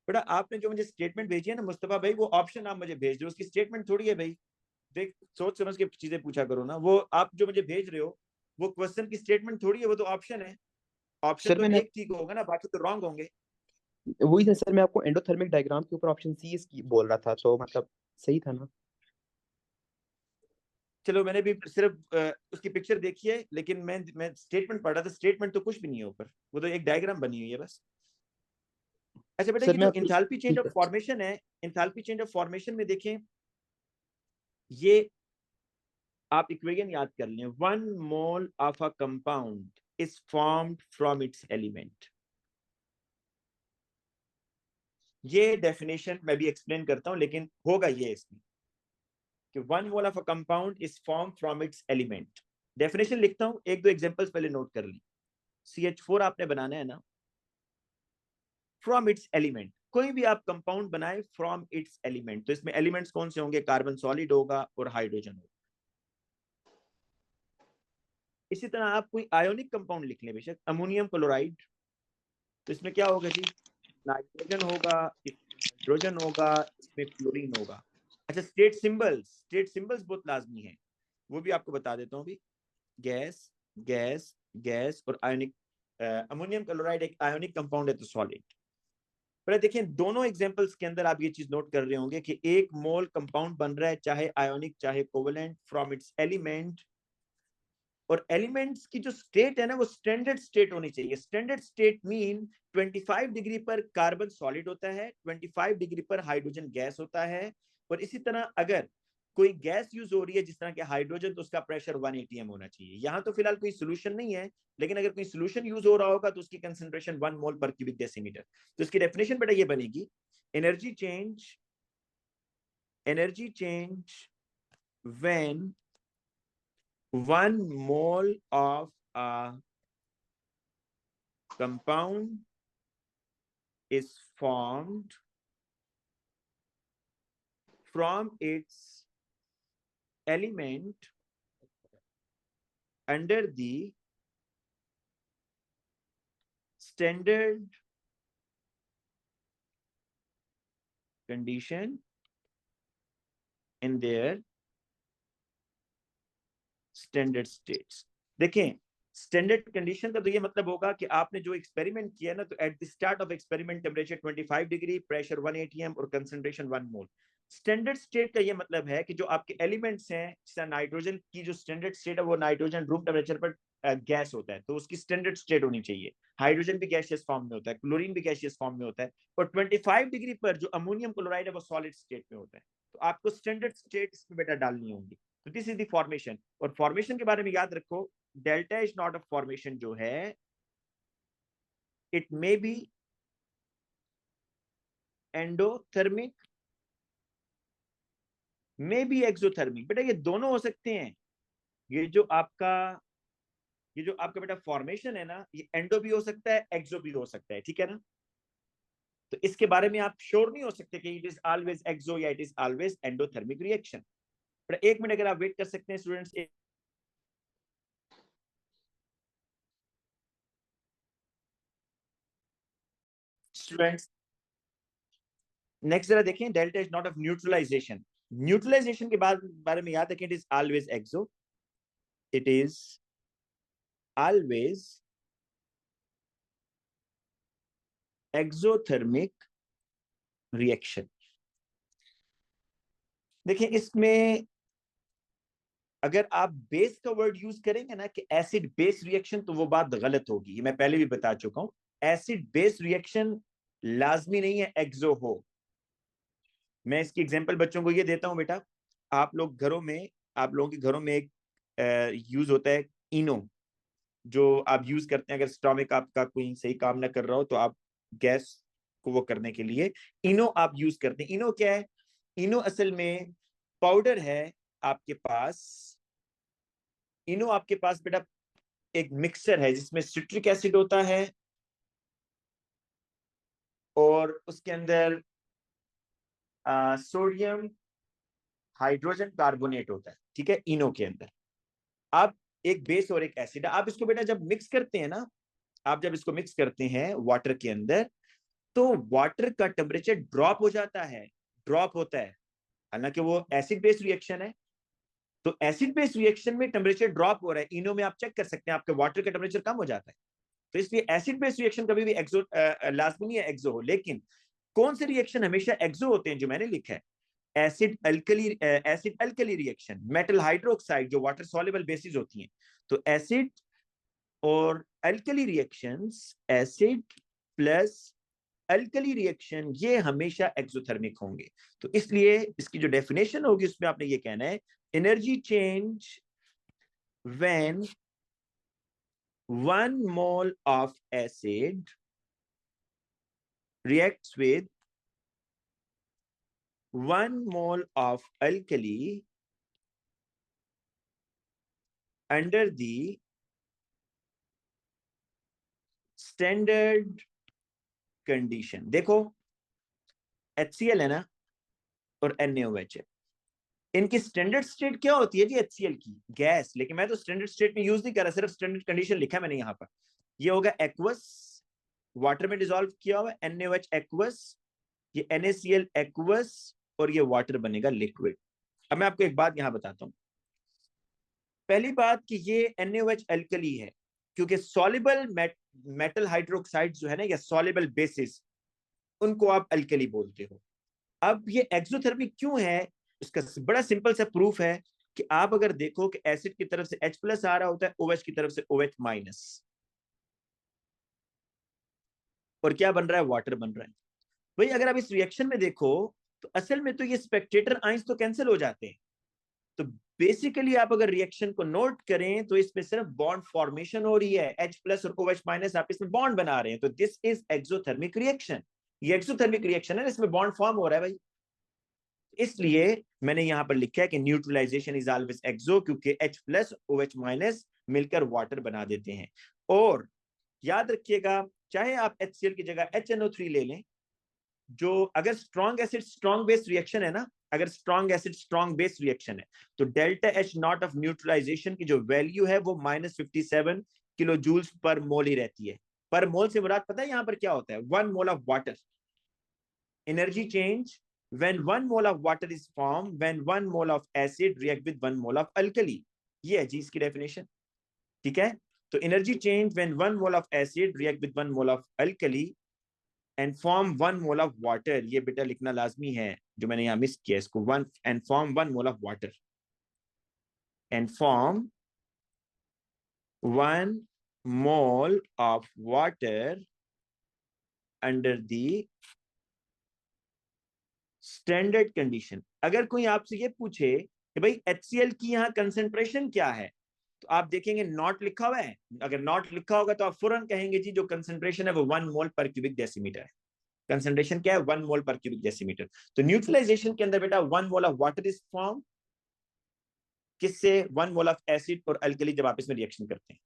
बेटा आपने जो मुझे स्टेटमेंट भेजी है ना मुस्तफा भाई, वो ऑप्शन आप मुझे भेज रहे हो, उसकी स्टेटमेंट थोड़ी है भाई। देख सोच समझ के चीजें पूछा करो ना, वो आप जो मुझे भेज रहे हो वो क्वेश्चन की स्टेटमेंट थोड़ी है, वो तो ऑप्शन है। ऑप्शन सर तो मैंने एक ठीक होगा ना, बाकी तो रॉन्ग होंगे। वही था सर, मैं आपको एंडोथर्मिक डायग्राम के ऊपर ऑप्शन सी इसकी बोल रहा था, तो मतलब सही था ना? चलो मैंने भी सिर्फ उसकी पिक्चर देखी है, लेकिन मैं स्टेटमेंट पढ़ रहा था, स्टेटमेंट तो कुछ भी नहीं है ऊपर, वो तो एक डायग्राम बनी हुई है बस। अच्छा बेटा, सर ये मैं जो आपको इंथैल्पी चेंज ठीक ऑफ है फॉर्मेशन है, इंथैल्पी चेंज ऑफ फॉर्मेशन में देखें, ये आप इक्वेशन याद कर लें। 1 mole of a compound is formed from its element. ये डेफिनेशन मैं भी एक्सप्लेन करता हूं, लेकिन होगा ये इसमें कि 1 mole of a compound is form from its element. Definition लिखता हूं, एक दो एग्जांपल्स पहले नोट कर ली। CH4 आपने बनाना है ना, फ्रॉम इट्स एलिमेंट। कोई भी आप कंपाउंड बनाए फ्रॉम इट्स एलिमेंट, तो इसमें एलिमेंट्स कौन से होंगे, कार्बन सॉलिड होगा और हाइड्रोजन होगा। इसी तरह आप कोई आयोनिक कंपाउंड लिख लें, बेशक अमोनियम क्लोराइड, तो इसमें क्या होगा जी, नाइट्रोजन होगा, इसमें हाइड्रोजन होगा, इसमें क्लोरीन होगा। अच्छा स्टेट सिंबल्स बहुत लाजमी है, वो भी आपको बता देता हूँ अभी। गैस गैस गैस और आयोनिक, अमोनियम क्लोराइड एक आयोनिक कंपाउंड है तो सॉलिड। पर देखिए दोनों एग्जांपल्स के अंदर आप ये चीज नोट कर रहे होंगे कि एक मोल कंपाउंड बन रहा है, चाहे आयोनिक चाहे कोवेलेंट, फ्रॉम इट्स एलिमेंट। और एलिमेंट्स की जो स्टेट है ना, वो स्टैंडर्ड स्टेट होनी चाहिए। स्टैंडर्ड स्टेट मीन 25 डिग्री पर कार्बन सॉलिड होता है, 25 डिग्री पर हाइड्रोजन गैस होता है। और इसी तरह अगर कोई गैस यूज हो रही है जिस तरह के हाइड्रोजन, तो उसका प्रेशर 180 m होना चाहिए। यहां तो फिलहाल कोई सोल्यूशन नहीं है, लेकिन अगर कोई सोल्यूशन यूज हो रहा होगा तो उसकी कंसेंट्रेशन 1 मोल पर क्यूबिक डेसीमीटर। तो इसकी डेफिनेशन बेटा ये बनेगी, energy change when 1 mole of a compound is formed from its element under the standard condition in their standard states। देखें स्टैंडर्ड कंडीशन का तो ये मतलब होगा कि आपने जो एक्सपेरिमेंट किया ना, तो at the start of experiment temperature 25 degree, pressure 180 m और कंसंट्रेशन 1 मोल। स्टैंडर्ड स्टेट का ये मतलब है कि जो आपके एलिमेंट्स हैं, जैसे नाइट्रोजन की जो स्टैंडर्ड स्टेट है वो नाइट्रोजन रूम टेम्परेचर पर गैस होता है, तो उसकी स्टैंडर्ड स्टेट होनी चाहिए। हाइड्रोजन भी गैसियस फॉर्म में होता है, क्लोरीन भी गैसियस फॉर्म में होता है, और 25 डिग्री पर जो अमोनियम क्लोराइड है वो सॉलिड स्टेट में होता है। तो आपको स्टैंडर्ड स्टेट इसमें बेटा डालनी होंगी। तो दिस इज द फॉर्मेशन। और फॉर्मेशन के बारे में याद रखो, delta is not a formation जो है, it may be endothermic may be exothermic. बेटा ये दोनों हो सकते हैं। ये जो आपका बेटा फॉर्मेशन है ना, ये एंडो भी हो सकता है, एक्सो भी हो सकता है, ठीक है ना। तो इसके बारे में आप श्योर नहीं हो सकते कि इट इज ऑलवेज एक्सो या it is always endothermic reaction. बेटा 1 मिनट अगर आप वेट कर सकते हैं स्टूडेंट्स। स्टूडेंट्स नेक्स्ट जरा देखें, delta is not of neutralisation. Neutralisation के बारे में याद रखें, it is always exo, it is always exothermic reaction. देखिए इसमें अगर आप बेस का वर्ड यूज करेंगे ना कि एसिड बेस रिएक्शन, तो वो बात गलत होगी। मैं पहले भी बता चुका हूं, एसिड बेस रिएक्शन लाजमी नहीं है एक्सो हो। मैं इसकी एग्जांपल बच्चों को ये देता हूं। बेटा आप लोगों के घरों में एक यूज होता है इनो, जो आप यूज करते हैं अगर स्टोमिक आपका कोई सही काम ना कर रहा हो, तो आप गैस को वो करने के लिए इनो आप यूज करते हैं। इनो क्या है? इनो असल में पाउडर है आपके पास। इनो आपके पास बेटा एक मिक्सचर है जिसमें सिट्रिक एसिड होता है और उसके अंदर सोडियम हाइड्रोजन कार्बोनेट होता है, ठीक है, इनो के अंदर। अब एक बेस और एक एसिड, आप इसको बेटा जब मिक्स करते हैं ना, आप जब इसको मिक्स करते हैं वाटर के अंदर, तो वाटर का टेम्परेचर ड्रॉप हो जाता है, ड्रॉप होता है। हालांकि वो एसिड बेस रिएक्शन है, तो एसिड बेस रिएक्शन में टेम्परेचर ड्रॉप हो रहा है। इनो में आप चेक कर सकते हैं, आपके वाटर का टेम्परेचर कम हो जाता है। तो इसलिए एसिड बेस रिएक्शन कभी भी एक्सो लाजमी नहीं है एक्सो हो। लेकिन कौन से रिएक्शन हमेशा एक्सो होते हैं? जो मैंने लिखा है, acid alkali reaction, metal hydroxide जो वाटर सॉल्युबल बेसिस होती हैं। तो एसिड और alkali reactions, acid plus alkali reaction, ये हमेशा एक्सोथर्मिक होंगे। तो इसलिए इसकी जो डेफिनेशन होगी उसमें आपने ये कहना है, energy change when 1 mole of acid reacts with 1 mole of alkali under the standard condition। देखो HCl है ना और NaOH है, इनकी स्टैंडर्ड स्टेट क्या होती है जी? HCl की गैस। लेकिन मैं तो स्टैंडर्ड स्टेट में यूज नहीं कर रहा, सिर्फ स्टैंडर्ड कंडीशन लिखा मैंने यहाँ पर। ये होगा एक्वस, वाटर में डिसॉल्व किया हुआ, NaOH एक्वस, ये NaCl एक्वस, और ये वाटर बनेगा लिक्विड। अब मैं आपको एक बात यहां बताता हूं। पहली बात कि ये NaOH अल्कली है, क्योंकि सॉल्युबल मेटल हाइड्रोक्साइड जो है ना, या सॉल्युबल बेसिस, उनको आप अल्कली बोलते हो। अब ये एक्सोथर्मिक क्यों है? इसका बड़ा सिंपल सा प्रूफ है कि आप अगर देखो कि एसिड की तरफ से H प्लस आ रहा होता है, OH की तरफ से OH माइनस, और क्या बन रहा है? वाटर बन रहा है। भाई अगर आप इस रिएक्शन में देखो तो असल में तो ये स्पेक्टेटर आइंस तो कैंसिल हो जाते हैं। तो बेसिकली आप अगर रिएक्शन को नोट करें तो इसमें सिर्फ बॉन्ड फॉर्मेशन हो रही है, H प्लस और OH माइनस आप इसमें बॉन्ड बना रहे हैं। तो दिस इज एक्सोथर्मिक रिएक्शन। ये एक्सोथर्मिक रिएक्शन है, इसमें बॉन्ड फॉर्म हो रहा है भाई। इसलिए मैंने यहां पर लिखा है कि न्यूट्रलाइजेशन इज ऑलवेज एक्सो, क्योंकि H प्लस OH माइनस मिलकर वाटर बना देते हैं। और याद रखिएगा, चाहे आप HCl की जगह HNO3 ले लें, जो अगर strong acid strong base reaction है ना, अगर strong acid strong base reaction है, तो delta H naught of neutralisation की जो वैल्यू है वो -57 किलो जूल्स पर मोल ही रहती है। पर मोल से मुराद पता है यहां पर क्या होता है? 1 mole of water. Energy change when 1 mole of water is formed when 1 mole of acid react with 1 mole of alkali। ये है जी इसकी डेफिनेशन, ठीक है। तो energy change when 1 mole of acid react with 1 mole of alkali and form 1 mole of water। ये बेटा लिखना लाजमी है, जो मैंने यहाँ मिस किया इसको। 1 and form 1 mole of water and form 1 mole of water under the standard condition. अगर कोई आपसे ये पूछे कि भाई HCl की यहाँ कंसेंट्रेशन क्या है, तो आप देखेंगे नॉट लिखा हुआ है। अगर नॉट लिखा होगा तो आप फौरन कहेंगे जी जो कंसेंट्रेशन है वो 1 मोल पर क्यूबिक डेसीमीटर है। कंसंट्रेशन क्या है 1 मोल पर क्यूबिक डेसीमीटर। तो न्यूट्रलाइजेशन के अंदर बेटा 1 mole of water is form किससे 1 मोल ऑफ एसिड और अल्कली जब आप इसमें रिएक्शन करते हैं।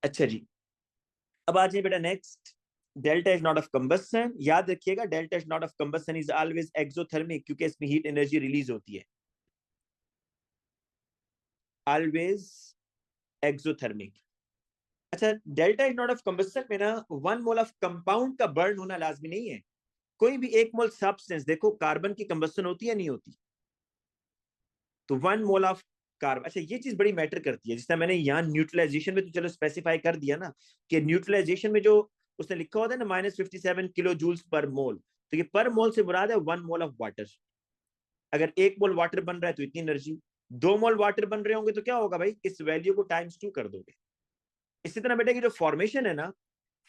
अच्छा जी, अब आ जाइए बेटा next, delta is not of combustion. याद रखिएगा delta is not of combustion is always exothermic, क्योंकि इसमें हीट एनर्जी रिलीज होती है, ऑलवेज एक्सोथर्मिक। अच्छा, delta is not of combustion में ना 1 मोल ऑफ कंपाउंड का बर्न होना लाजमी नहीं है। कोई भी 1 मोल सब्सटेंस, देखो कार्बन की कंबस्शन होती है नहीं होती, तो 1 मोल ऑफ कार्बन, अच्छा ये चीज बड़ी मैटर करती है। जिस तरह मैंने यहाँ न्यूट्रलाइजेशन में तो चलो स्पेसिफाई कर दिया ना कि न्यूट्रलाइजेशन में जो उसने लिखा होता है ना -57 किलो जूल्स पर मोल, तो ये पर मोल से मुराद है 1 मोल ऑफ वाटर। अगर 1 मोल वाटर बन रहा है तो इतनी एनर्जी, 2 मोल वाटर बन रहे होंगे तो क्या होगा भाई, इस वैल्यू को टाइम्स 2 कर दोगे। इसी तरह बेटा की जो फॉर्मेशन है ना,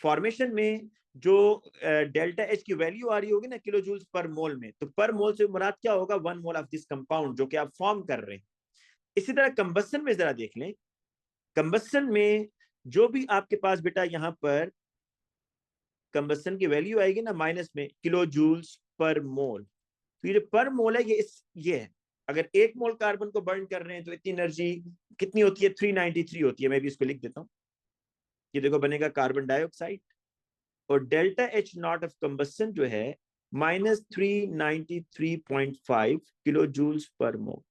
फॉर्मेशन में जो डेल्टा एच की वैल्यू आ रही होगी ना किलो जूल्स पर मोल में, तो पर मोल से मुराद क्या होगा 1 मोल ऑफ दिस कंपाउंड जो कि आप फॉर्म कर रहे हैं। इसी तरह कंबस्शन में जरा देख लें, कंबस्शन में जो भी आपके पास बेटा यहां पर कंबस्शन की वैल्यू आएगी ना माइनस में किलो जूल्स पर मोल, तो ये जो पर मोल है ये है। अगर 1 मोल कार्बन को बर्न कर रहे हैं तो इतनी एनर्जी कितनी होती है 393 होती है। मैं भी इसको लिख देता हूं, ये देखो बनेगा कार्बन डाइऑक्साइड, और delta H naught of combustion जो है -393.5 किलो जूल्स पर मोल।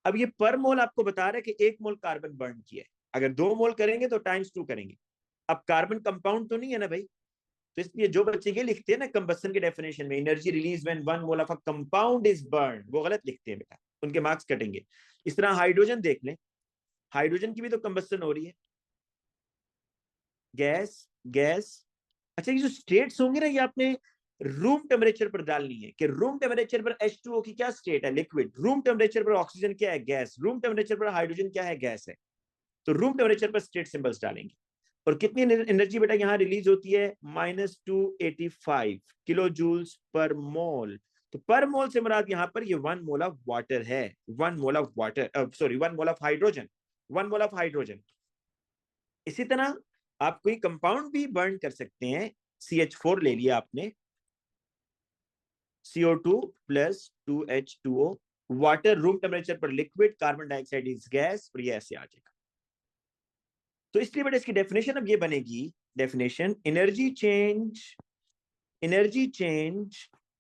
अब ये पर मोल आपको बता रहा है कि 1 मोल कार्बन बर्न किया है, अगर 2 मोल करेंगे तो टाइम्स 2 करेंगे। अब कार्बन कंपाउंड तो नहीं है ना भाई, तो इसलिए जो बच्चे ये लिखते हैं ना कंबस्शन के डेफिनेशन में energy release when 1 mole of a compound is burn, वो गलत लिखते हैं बेटा, उनके मार्क्स कटेंगे। इस तरह हाइड्रोजन देख लें, हाइड्रोजन की भी तो कंबस्शन हो रही है, गैस गैस। अच्छा, ये जो स्टेट्स होंगे ना ये आपने रूम टेम्परेचर पर डालनी है कि रूम टेम्परेचर पर H2O की क्या स्टेट है, लिक्विड। रूम टेम्परेचर पर ऑक्सीजन क्या है, गैस। रूम टेम्परेचर पर हाइड्रोजन क्या है, गैस है। तो रूम टेम्परेचर पर स्टेट सिंबल्स डालेंगे। और कितनी एनर्जी बेटा यहां रिलीज होती है -285 किलो जूल्स पर मोल। तो पर मोल से मुराद यहां पर ये 1 मोल ऑफ वाटर है, 1 mole of water, sorry 1 mole of hydrogen, 1 mole of hydrogen. इसी तरह आप कोई कंपाउंड भी बर्न कर सकते हैं, CH4 ले लिया आपने, CO2 plus 2H2O, water room temperature पर liquid, carbon dioxide is gas, और ये ऐसे आ जाएगा। तो इसलिए बेटा इसकी डेफिनेशन अब ये बनेगी, डेफिनेशन एनर्जी चेंज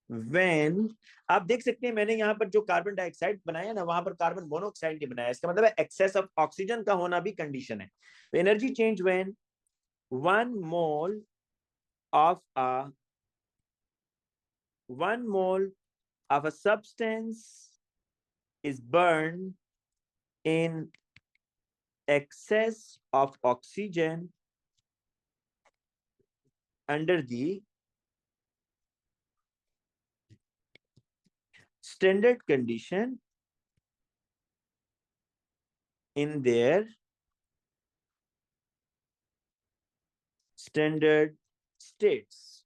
व्हेन, आप देख सकते हैं मैंने यहां पर जो कार्बन डाइऑक्साइड बनाया ना वहां पर कार्बन मोनोऑक्साइड नहीं बनाया, इसका मतलब है एक्सेस ऑफ ऑक्सीजन का होना भी कंडीशन है। तो energy change when 1 mole of a 1 mole of a substance is burned in excess of oxygen under the standard condition in their standard states।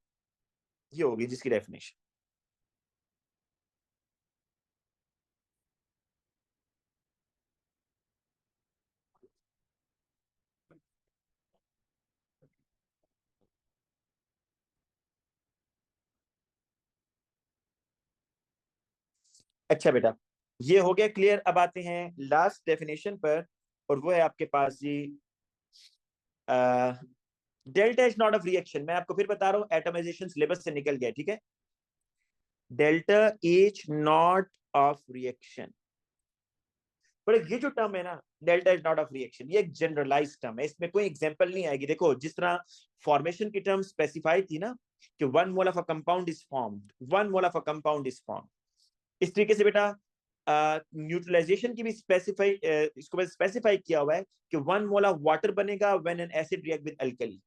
ये होगी जिसकी डेफिनेशन। अच्छा बेटा, ये हो गया क्लियर। अब आते हैं लास्ट डेफिनेशन पर, और वो है आपके पास जी delta is not of reaction. मैं आपको फिर बता रहा हूं, एटमाइजेशन सिलेबस से निकल गया, ठीक है। Delta is not of reaction, पर ये जो टर्म है ना delta is not of reaction, ये एक जनरलाइज टर्म है, इसमें कोई एग्जांपल नहीं आएगी। देखो जिस तरह फॉर्मेशन की टर्म स्पेसिफाई थी ना कि 1 mole of a compound is formed, 1 mole of a compound is formed, इस तरीके से बेटा न्यूट्रलाइजेशन की भी स्पेसिफाई, इसको स्पेसिफाई किया हुआ है कि 1 मोल ऑफ वाटर बनेगा when an acid react with alkali.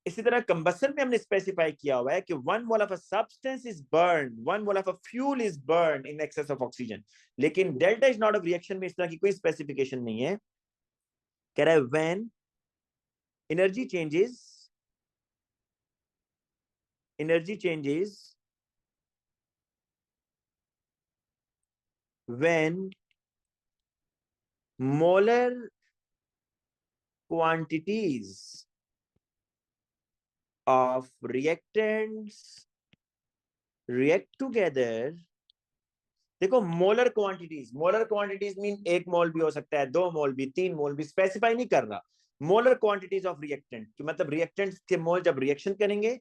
इसी तरह कंबस्शन में हमने स्पेसिफाई किया हुआ है कि 1 mole of a substance is burn, 1 mole of a fuel is burn in excess of oxygen. लेकिन delta is not of reaction में इस तरह की कोई स्पेसिफिकेशन नहीं है। कह रहा है when energy changes, energy changes when molar quantities of reactants react together. देखो मोलर क्वांटिटीज मीन 1 मोल भी हो सकता है, 2 मोल भी, 3 मोल भी, स्पेसिफाई नहीं कर रहा। मोलर क्वांटिटीज ऑफ रिएक्टेंट मतलब रिएक्टेंट्स के मोल जब रिएक्शन करेंगे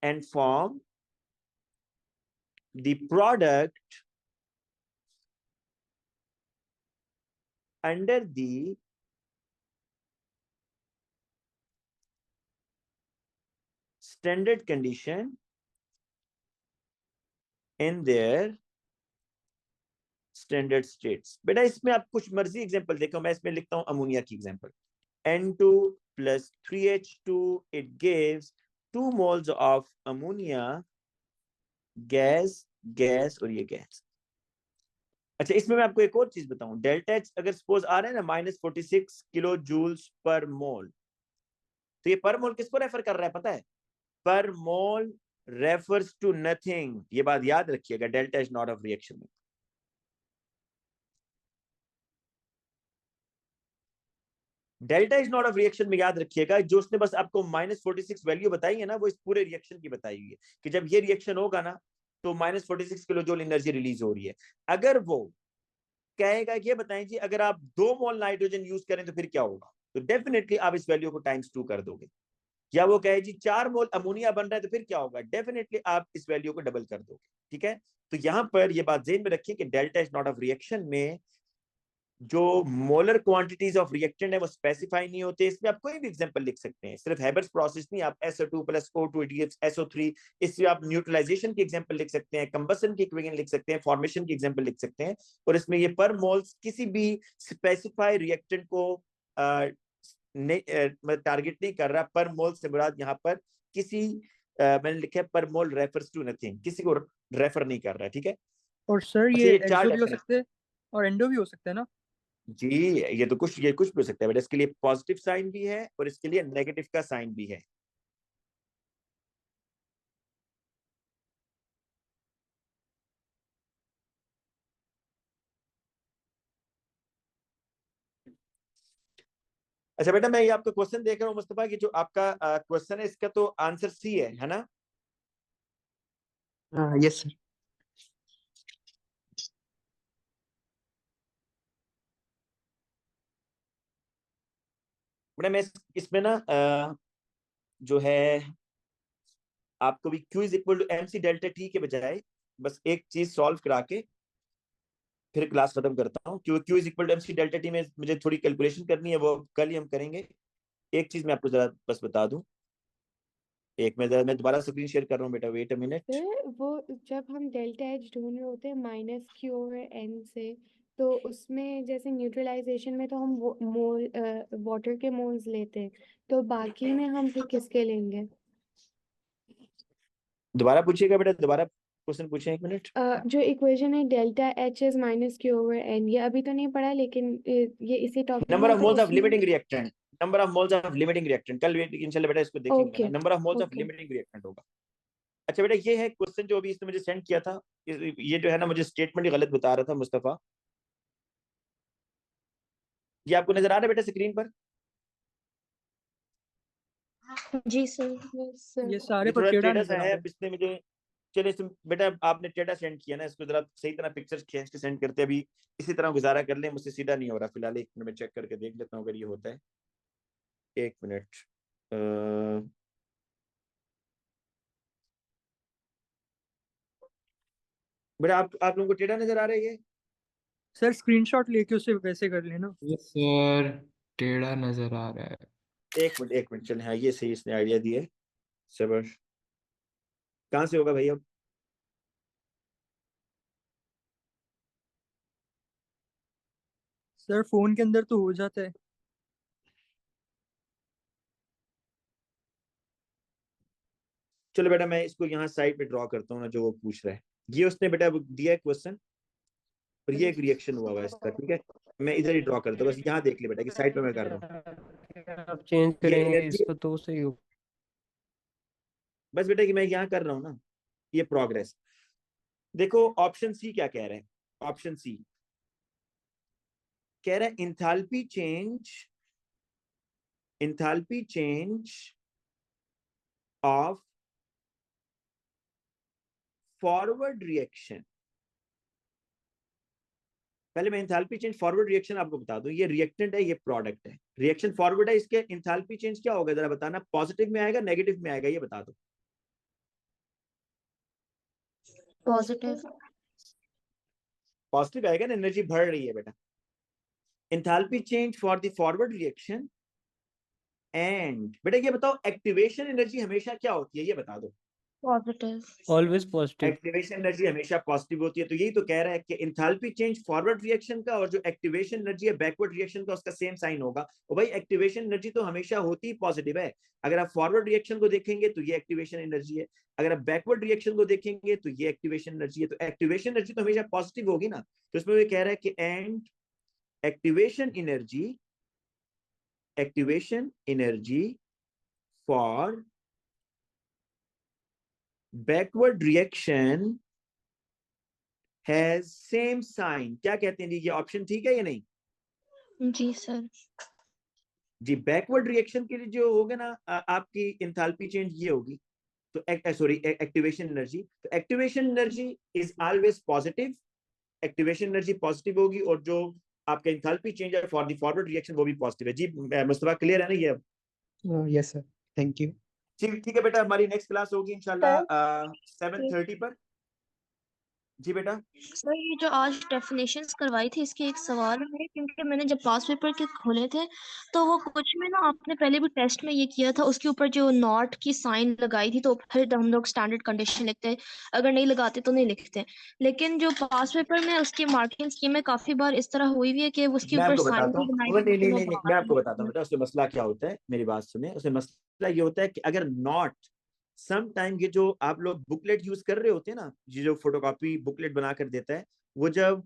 and form the product under the standard condition in their standard states. बेटा इसमें आप कुछ मर्जी एग्जांपल देखो, मैं इसमें लिखता हूं अमोनिया की example. N2 plus 3H2 it gives 2 moles of ammonia gas और ये गैस। अच्छा इसमें मैं आपको एक और चीज बताऊं, डेल्टा एच अगर सपोज आ रहा है ना -46 किलो जूल्स पर मोल, तो ये पर मोल किसको रेफर कर रहा है पता है? पर मोल रेफर्स टू नथिंग, ये बात याद रखिएगा delta H naught of reaction में। Delta is not of reaction में याद रखिएगा, जो उसने बस आपको -46 वैल्यू बताई है ना, वो इस पूरे रिएक्शन की बताई हुई है कि जब ये रिएक्शन होगा ना तो -46 किलो जूल एनर्जी रिलीज हो रही है। अगर वो कहेगा ये बताएं जी अगर आप 2 मोल नाइट्रोजन यूज करें तो फिर क्या होगा, तो डेफिनेटली आप इस वैल्यू को ×2 कर दोगे। या वो कहे जी 4 मोल अमोनिया बन रहा है तो फिर क्या होगा, डेफिनेटली आप इस वैल्यू को डबल कर दोगे। ठीक है, तो यहां पर ये बात ध्यान में रखिए कि delta is not of reaction में जो मोलर क्वांटिटीज ऑफ रिएक्टेंट है वो स्पेसिफाई नहीं होते। इसमें आप कोई भी एग्जांपल लिख सकते हैं, सिर्फ हैबर्स प्रोसेस नहीं, आप SO2 + O2 SO3, इससे आप न्यूट्रलाइजेशन की एग्जांपल लिख सकते हैं, कंबशन की इक्वेशन लिख सकते हैं, फॉर्मेशन की एग्जांपल लिख सकते हैं। और इसमें ये पर मोल्स किसी भी स्पेसिफाई रिएक्टेंट को टारगेट नहीं कर रहा। पर मोल से मुराद यहाँ पर किसी मैंने लिखा है पर मोल रेफर्स टू नथिंग, किसी को रेफर नहीं कर रहा है। ठीक है, और सर अच्छा ये ये 4 एक्सो भी हो सकते हैं और एंडो भी हो सकते हैं ना? जी, ये कुछ भी हो सकता है बेटा, इसके लिए पॉजिटिव साइन भी है और इसके लिए नेगेटिव का साइन भी है। अच्छा बेटा मैं ये आपका क्वेश्चन देख रहा हूँ मुस्तफा कि जो आपका क्वेश्चन है इसका तो आंसर सी है ना? Yes sir. बेटा मैं इसमें ना जो है आपको भी Q = MC ΔT के बजाय बस एक चीज सॉल्व करा के फिर क्लास खत्म करता हूँ, क्योंकि Q = MC ΔT में मुझे थोड़ी कैलकुलेशन करनी है, वो कल ही हम करेंगे। एक चीज मैं आपको जरा बस बता दूं, मैं दोबारा स्क्रीन शेयर कर रहा हूँ बेटा, वेट अ मिनट। सर वो जब हम डेल्टा एच ढूंढ रहे होते हैं -Q और N से, तो उसमें जैसे न्यूट्रलाइजेशन में तो हम मोल वाटर के मोल्स लेते हैं, तो बाकी में हम फिर किसके लेंगे? दोबारा पूछिएगा बेटा, दोबारा क्वेश्चन पूछें, एक मिनट। जो इक्वेशन है डेल्टा एच इज -Q और N, ये अभी तो नहीं पढ़ा लेकिन ये इसी टॉपिक नंबर में ऑफ तो मोल्स ऑफ उसमें limiting reactant, number of moles of limiting reactant कल इंशाल्लाह बेटा इसको देखेंगे ओके ना, number of moles of okay limiting reactant होगा। अच्छा बेटा ये है क्वेश्चन जो अभी इसने मुझे सेंड किया था, ये जो है ना मुझे स्टेटमेंट ही गलत बता रहा था मुस्तफा। ये आपको नजर आ रहा है बेटा स्क्रीन पर? जी सर। Yes sir. ये सारे ये पर थोड़ा टेढ़ा टेढ़ा सा नजर आ है, रहा अब है। इसने मुझे, चलिए बेटा आपने टेढ़ा सेंड किया ना, इसको जरा सही तरह पिक्चर्स खींच के सेंड करते, अभी इसी तरह गुजारा कर ले, मुझसे सीधा नहीं हो रहा फिलहाल। एक मिनट में चेक करके देख लेता हूँ अगर ये होता है, एक मिनट। बेटा आप लोगों को टेढ़ा नजर आ रहा है ये? सर स्क्रीनशॉट लेके उसे वैसे कर लेना। यस सर, टेढ़ा नजर आ रहा है। एक मिनट चले, हाँ ये सही इसने आइडिया दिया है। सबर कहाँ से होगा भाई अब? सर फोन के अंदर तो हो जाता है। चलो बेटा मैं इसको यहाँ साइड पे ड्रॉ करता हूँ ना, जो वो पूछ रहा है। ये उसने बेटा दिया है क्वेश्चन और ये एक रिएक्शन हुआ हुआ है इसका। ठीक है, मैं इधर ही ड्रॉ करता हूँ, बस यहाँ देख ले बेटा कि साइड पे मैं कर रहा हूँ। आप चेंज ये करेंगे एनर्जी, इसको तो सही हो। बस बेटा कि मैं यहाँ कर रहा हूँ ना, ये प्रोग्रेस। देखो ऑप्शन सी क्या कह रहे हैं, ऑप्शन सी कह रहा है enthalpy change of forward reaction. पहले मैं इंथाल्पी चेंज फॉरवर्ड रिएक्शन आपको बता दूं, ये रिएक्टेंट है, ये प्रोडक्ट है, रिएक्शन फॉरवर्ड है, इसके इंथाल्पी चेंज क्या होगा जरा बताना, पॉजिटिव में आएगा नेगेटिव में आएगा, ये बता दो। पॉजिटिव। पॉजिटिव आएगा ना, एनर्जी बढ़ रही है बेटा। Enthalpy change for the forward reaction and बेटा ये बताओ एक्टिवेशन एनर्जी हमेशा क्या होती है, ये बता दो। Positive. Always positive. Activation energy हमेशा पॉजिटिव होती है, तो यही तो कह रहा है कि इंथाल्पी चेंज फॉरवर्ड रिएक्शन का और जो एक्टिवेशन एनर्जी है बैकवर्ड रिएक्शन का उसका सेम साइन होगा। और भाई एक्टिवेशन एनर्जी तो हमेशा होती ही पॉजिटिव है। अगर आप फॉरवर्ड रिएक्शन को देखेंगे तो ये एक्टिवेशन एनर्जी है, अगर आप बैकवर्ड रिएक्शन को देखेंगे तो ये एक्टिवेशन एनर्जी है, तो एक्टिवेशन एनर्जी तो हमेशा पॉजिटिव होगी ना। तो इसमें ये कह रहा है कि and activation energy for backward reaction has same sign. क्या कहते हैं जी, ये ऑप्शन ठीक है या नहीं? जी सर। जी बैकवर्ड रिएक्शन के लिए जो होगा ना आपकी इंथाल्पी चेंज ये होगी, तो सॉरी एक्टिवेशन एनर्जी, तो activation energy is always positive, activation energy positive होगी, और जो आपका इंथाल्पी चेंज है फॉर द फॉरवर्ड रिएक्शन वो भी पॉजिटिव है। जी मुस्तफा क्लियर है ना ये? Yes sir, thank you. ठीक है बेटा, हमारी नेक्स्ट क्लास होगी इंशाल्लाह 7:30 पर। जी बेटा। सर ये जो आज डेफिनेशंस करवाई थी इसके एक सवाल है, क्योंकि मैंने जब पास पेपर के खोले थे तो वो कुछ में ना आपने पहले भी टेस्ट में ये किया था, उसके ऊपर जो नॉट की साइन लगाई थी तो फिर हम लोग स्टैंडर्ड कंडीशन लिखते हैं, अगर नहीं लगाते तो नहीं लिखते। लेकिन जो पास पेपर में उसकी मार्किंग स्कीम में काफी बार इस तरह हुई हुई है कि उसके मैं ऊपर आपको साइन बताता भी हूँ, बनाई नहीं थी, नहीं लेकिन वो नहीं नहीं, बात मैं आपको नहीं बताता हूँ थी। बेटा, उसमें मसला क्या होता है, मेरी बात सुने। उसमें मसला ये होता है कि अगर नॉट सम टाइम, ये जो आप लोग बुकलेट यूज कर रहे होते हैं ना, ये जो फोटोकॉपी बुकलेट बना कर देता है, वो जब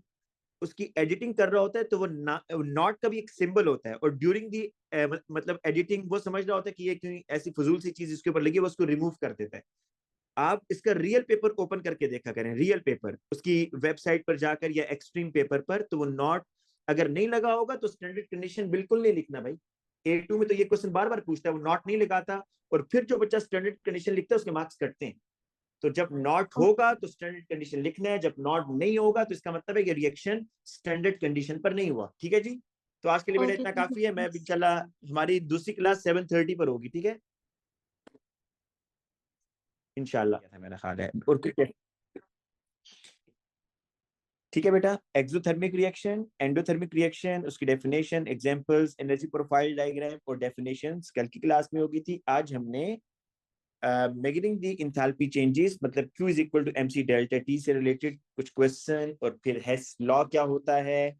उसकी एडिटिंग कर रहा होता है तो वो नॉट का भी एक सिंबल होता है, और ड्यूरिंग दी मतलब एडिटिंग वो समझ रहा होता है कि ये क्यों ऐसी फजूल सी चीज इसके ऊपर लगी है, वो उसको रिमूव कर देता है। आप इसका रियल पेपर ओपन करके देखा करें, रियल पेपर उसकी वेबसाइट पर जाकर या एक्सट्रीम पेपर पर, तो वो नॉट अगर नहीं लगा होगा तो स्टैंडर्ड कंडीशन बिल्कुल नहीं लिखना भाई। A2 में तो ये क्वेश्चन बार बार पूछता है, वो नॉट नहीं लगाता, और फिर जो बच्चा स्टैंडर्ड कंडीशन लिखता है उसके मार्क्स कटते हैं। तो जब नॉट होगा तो स्टैंडर्ड कंडीशन लिखना है, जब नॉट नहीं होगा तो इसका मतलब है कि रिएक्शन स्टैंडर्ड कंडीशन पर नहीं हुआ। ठीक है जी, तो आज के लिए बेटा ओके इतना थैंक काफी है। मैं यू। इंशाल्लाह हमारी दूसरी क्लास 7:30 पर होगी, ठीक है इंशाल्लाह, मेरा ख्याल है। और कुछ? ठीक है बेटा, एक्सोथर्मिक रिएक्शन, एंडोथर्मिक रिएक्शन, उसकी definition, examples, energy profile diagram और डेफिनेशंस कल की क्लास में होगी थी। आज हमने मेजरिंग दी इंथैल्पी चेंजेस मतलब Q is equal to MC delta T से रिलेटेड कुछ क्वेश्चन, और फिर हेस लॉ क्या होता है,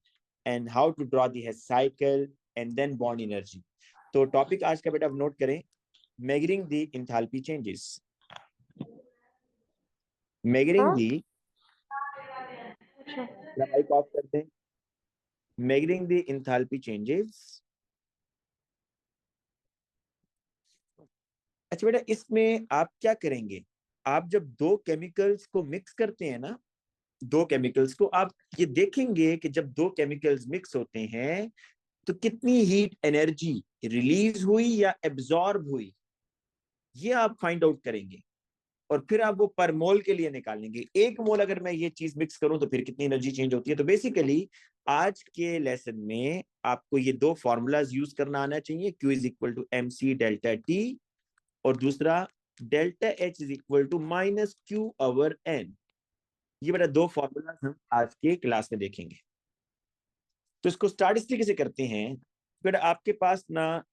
and how to draw the Hess cycle, and then bond energy. तो टॉपिक आज का बेटा नोट करें, measuring the enthalpy changes, measuring the, mic off करते हैं, मेजरिंग दी इंथैल्पी चेंजेस। अच्छा बेटा, इसमें आप क्या करेंगे, आप जब दो केमिकल्स को मिक्स करते हैं ना, दो केमिकल्स को, आप ये देखेंगे कि जब दो केमिकल्स मिक्स होते हैं तो कितनी हीट एनर्जी रिलीज हुई या एब्जॉर्ब हुई, ये आप फाइंड आउट करेंगे, और फिर आप वो पर मोल के लिए निकालेंगे। एक मोल अगर मैं ये चीज मिक्स करूं तो फिर कितनी एनर्जी चेंज होती है। तो बेसिकली आज के लेसन में आपको ये दो फॉर्मूलाज यूज करना आना चाहिए, Q is equal to MC delta T, और दूसरा delta H is equal to -Q/N। ये बेटा दो फॉर्मूला हम आज के क्लास में देखेंगे। तो इसको स्टार्ट इस तरीके से करते हैं बेटा, आपके पास ना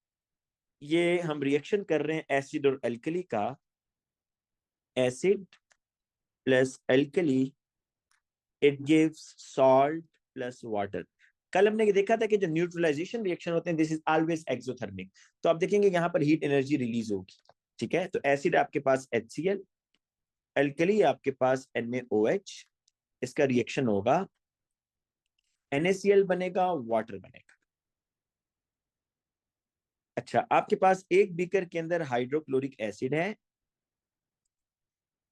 ये हम रिएक्शन कर रहे हैं एसिड और एल्कली का, acid plus alkali it gives salt plus water. कल हमने ये देखा था कि जो न्यूट्रलाइजेशन रिएक्शन होते हैं दिस इज ऑलवेज एक्सोथर्मिक। तो आप देखेंगे यहाँ पर हीट एनर्जी रिलीज होगी, ठीक है। तो एसिड आपके पास HCl, एल्कली आपके पास NaOH, इसका रिएक्शन होगा NaCl बनेगा, वाटर बनेगा। अच्छा, आपके पास एक बीकर के अंदर हाइड्रोक्लोरिक एसिड है,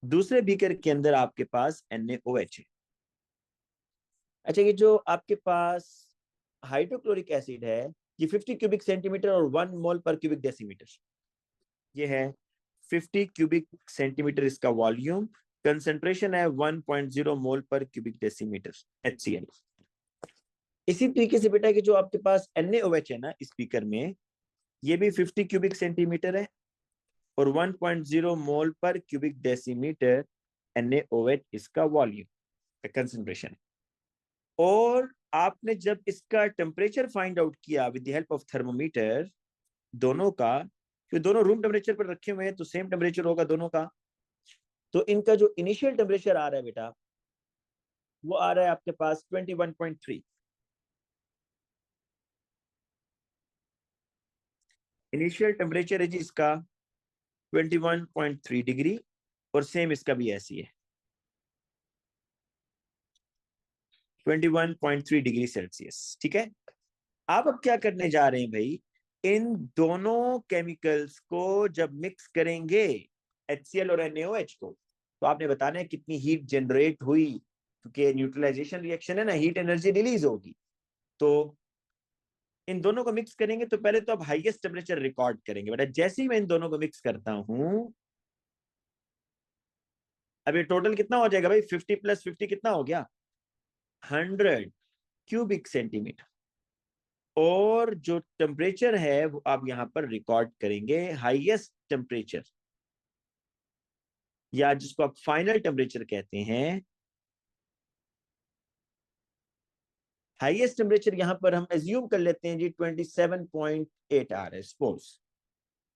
दूसरे बीकर के अंदर आपके पास NaOH है। अच्छा, ये जो आपके पास हाइड्रोक्लोरिक एसिड है ये 50 क्यूबिक सेंटीमीटर और 1 मोल पर क्यूबिक डेसीमीटर। ये है 50 क्यूबिक सेंटीमीटर इसका वॉल्यूम, कंसंट्रेशन है 1.0 मोल पर क्यूबिक डेसीमीटर HCl। इसी तरीके से बेटा कि जो आपके पास NaOH है ना स्पीकर में, ये भी 50 क्यूबिक सेंटीमीटर है और 1.0 मोल पर क्यूबिक डेसीमीटर NaOH इसका वॉल्यूम कंसंट्रेशन है। और आपने जब इसका टेम्परेचर फाइंड आउट किया with the help of thermometer दोनों का, क्योंकि दोनों रूम टेम्परेचर पर रखे हुए हैं तो सेम टेम्परेचर होगा दोनों का, तो इनका जो इनिशियल टेम्परेचर आ रहा है बेटा वो आ रहा है आपके पास 21.3। इनिशियल टेम्परेचर है जी इसका 21.3 डिग्री और सेम इसका भी ऐसी है 21.3 डिग्री सेल्सियस। ठीक है, आप अब क्या करने जा रहे हैं भाई, इन दोनों केमिकल्स को जब मिक्स करेंगे HCl और NaOH को, तो आपने बताना है कितनी हीट जनरेट हुई, क्योंकि न्यूट्रलाइजेशन रिएक्शन है ना, हीट एनर्जी रिलीज होगी। तो इन दोनों को मिक्स करेंगे तो पहले तो आप हाईएस्ट टेम्परेचर रिकॉर्ड करेंगे बेटा। जैसे ही मैं इन दोनों को मिक्स करता हूं, अब ये टोटल कितना हो जाएगा भाई, 50 + 50 कितना हो गया, 100 क्यूबिक सेंटीमीटर। और जो टेम्परेचर है वो आप यहां पर रिकॉर्ड करेंगे, हाईएस्ट टेम्परेचर या जिसको आप फाइनल टेम्परेचर कहते हैं। हाईएस्ट टेम्परेचर यहां पर हम एज्यूम कर लेते हैं जी 27.8 आ रहा है, सपोज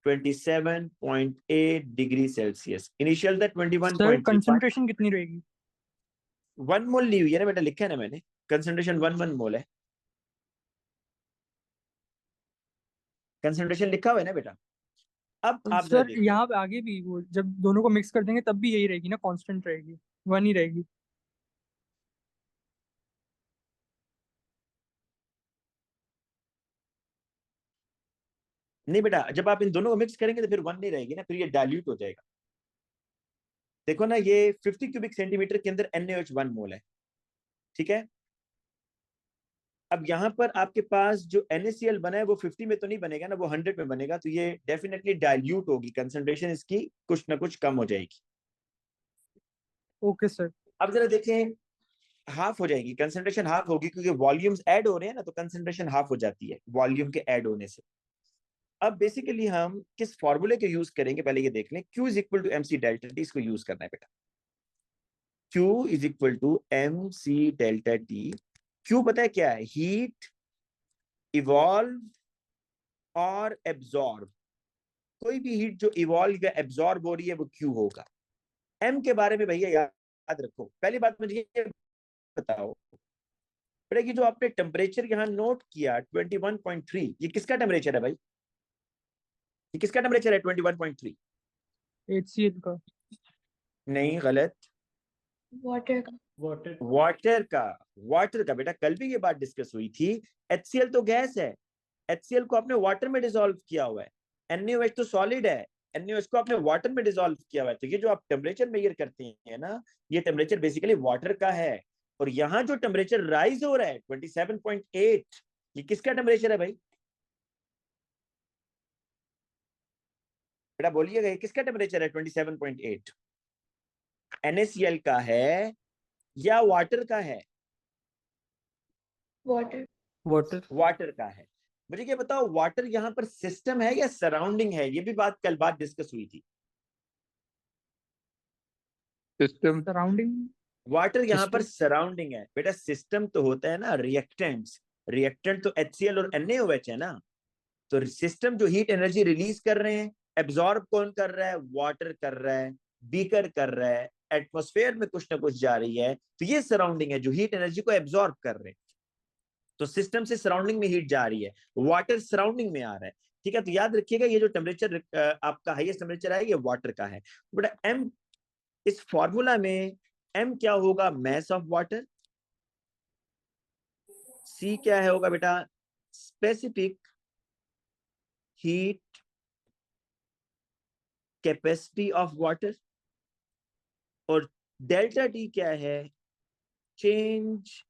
27.8 डिग्री सेल्सियस। इनिशियल था सर 21.3। कंसंट्रेशन कितनी रहेगी? 1 मोल ली हुई है ना बेटा, लिखा है ना मैंने, कंसंट्रेशन 1 मोल है, कंसंट्रेशन लिखा हुआ है ना बेटा। अब आप जरा सर देखो, यहाँ पे आगे भी वो जब दोनों को मिक्स कर देंगे तब भी यही रहेगी ना, कांस्टेंट रहेगी, 1 ही रहेगी। नहीं बेटा जब आप इन दोनों को मिक्स करेंगे तो फिर 1 नहीं रहेगी ना, फिर ये डाइल्यूट हो जाएगा। देखो ना, ये 50 क्यूबिक सेंटीमीटर के अंदर NaOH 1 मोल है। ठीक है, अब यहां पर आपके पास जो NaCl बना है वो 50 में तो नहीं बनेगा ना, वो 100 में बनेगा, तो ये डेफिनेटली डाइल्यूट होगी, कंसंट्रेशन इसकी कुछ ना कुछ कम हो जाएगी। Okay sir. अब जरा देखें, हाफ हो जाएगी कंसंट्रेशन, हाफ होगी क्योंकि वॉल्यूम्स ऐड हो रहे हैं ना, तो कंसंट्रेशन हाफ हो जाती है वॉल्यूम के ऐड होने से। अब बेसिकली हम किस फॉर्मूले के यूज करेंगे पहले ये देख लें। Q = mc डेल्टा T, इसको यूज करना है बेटा। Q = mc delta T। Q पता है क्या है, हीट, इवॉल्व और एब्जॉर्ब। कोई भी हीट जो इवॉल्व या एब्जॉर्ब हो रही है वो Q होगा। M के बारे में भैया याद रखो। पहली बात मुझे ये बताओ बेटा कि जो आपने टेम्परेचर यहाँ नोट किया 21.3, ये किसका टेम्परेचर है भाई, ये किसका टेम्परेचर है 21.3? HCl का। नहीं, गलत, वाटर का। वाटर का बेटा, कल भी ये बात डिस्कस हुई थी। HCl तो गैस है, HCl को आपने वाटर में डिसॉल्व किया हुआ है। NaOH तो सॉलिड है, NaOH को आपने वाटर में डिसॉल्व किया हुआ है। तो ये जो आप टेम्परेचर मेजर करते हैं ना, ये टेम्परेचर बेसिकली वाटर का है। और यहाँ जो टेम्परेचर राइज हो रहा है 27.8, ये किसका टेम्परेचर है भाई, बेटा बोलिएगा, ये किसका टेम्परेचर है 27.8? NaCl का है या वाटर का है? वाटर। वाटर का है। मुझे क्या बताओ, वाटर यहाँ पर सिस्टम है या सराउंडिंग है? ये भी बात डिस्कस हुई थी। सिस्टम। सराउंडिंग। वाटर यहाँ पर सराउंडिंग है बेटा। सिस्टम तो होता है ना रिएक्टेंट्स, रिएक्टेंट तो HCl और NaOH है ना। तो सिस्टम जो हीट एनर्जी रिलीज कर रहे हैं, एब्जॉर्ब कौन कर रहा है, वाटर कर रहा है, बीकर कर रहा है, एटमॉस्फेयर में कुछ ना कुछ जा रही है, तो ये सराउंडिंग है जो हीट एनर्जी को एब्जॉर्ब कर रहे हैं। तो सिस्टम से सराउंडिंग में हीट जा रही है, वाटर सराउंडिंग में आ रहा है। ठीक है, तो याद रखिएगा ये जो टेम्परेचर आपका हाईएस्ट टेम्परेचर है ये वाटर का है बेटा। M इस फॉर्मूला में M क्या होगा, मैस ऑफ वाटर। C क्या है होगा बेटा, specific heat capacity of water. और डेल्टा T क्या है, change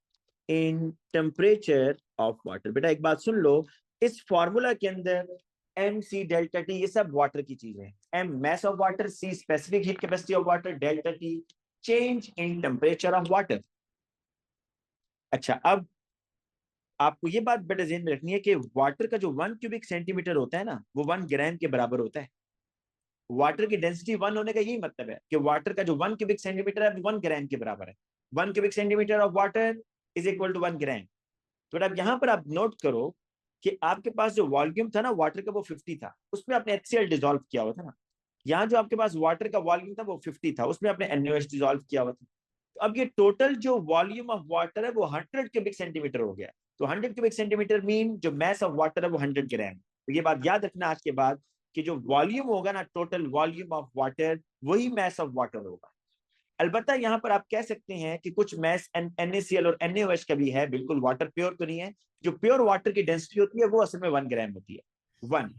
in temperature of water. बेटा एक बात सुन लो, इस फॉर्मूला के अंदर एम सी डेल्टा टी ये सब वाटर की चीजें हैं। M mass of water, C specific heat capacity of water, delta T change in temperature of water. अच्छा, अब आपको ये बात बेटा ध्यान में रखनी है कि वाटर का जो 1 क्यूबिक सेंटीमीटर होता है ना, वो 1 ग्राम के बराबर होता है। वाटर की डेंसिटी 1 होने का यही मतलब है कि वाटर का जो 1 क्यूबिक सेंटीमीटर है वो 1 ग्राम के बराबर है। 1 cubic centimetre of water is equal to 1 gram. तो अब यहाँ पर आप नोट करो कि आपके पास जो वॉल्यूम था ना वाटर का वो 50 था, उसमें आपने HCl डिसॉल्व किया हुआ था ना। यहाँ जो आपके पास वाटर का वॉल्यूम था वो 50 था, उसमें आपने NaOH डिसॉल्व किया हुआ था। तो अब ये टोटल जो वॉल्यूम ऑफ वाटर है वो 100 क्यूबिक सेंटीमीटर हो गया। तो 100 क्यूबिक सेंटीमीटर मीन जो मैस ऑफ वाटर है वो 100 ग्राम। तो ये बात याद रखना आज के बाद कि जो वॉल्यूम होगा ना, टोटल वॉल्यूम ऑफ वाटर, वही मैस ऑफ वाटर होगा। अलबत्ता यहाँ पर आप कह सकते हैं कि कुछ मैस NaCl और NaOH का भी है, बिल्कुल वाटर प्योर तो नहीं है। जो प्योर वाटर की डेंसिटी होती है वो असल में 1 ग्राम होती है। 1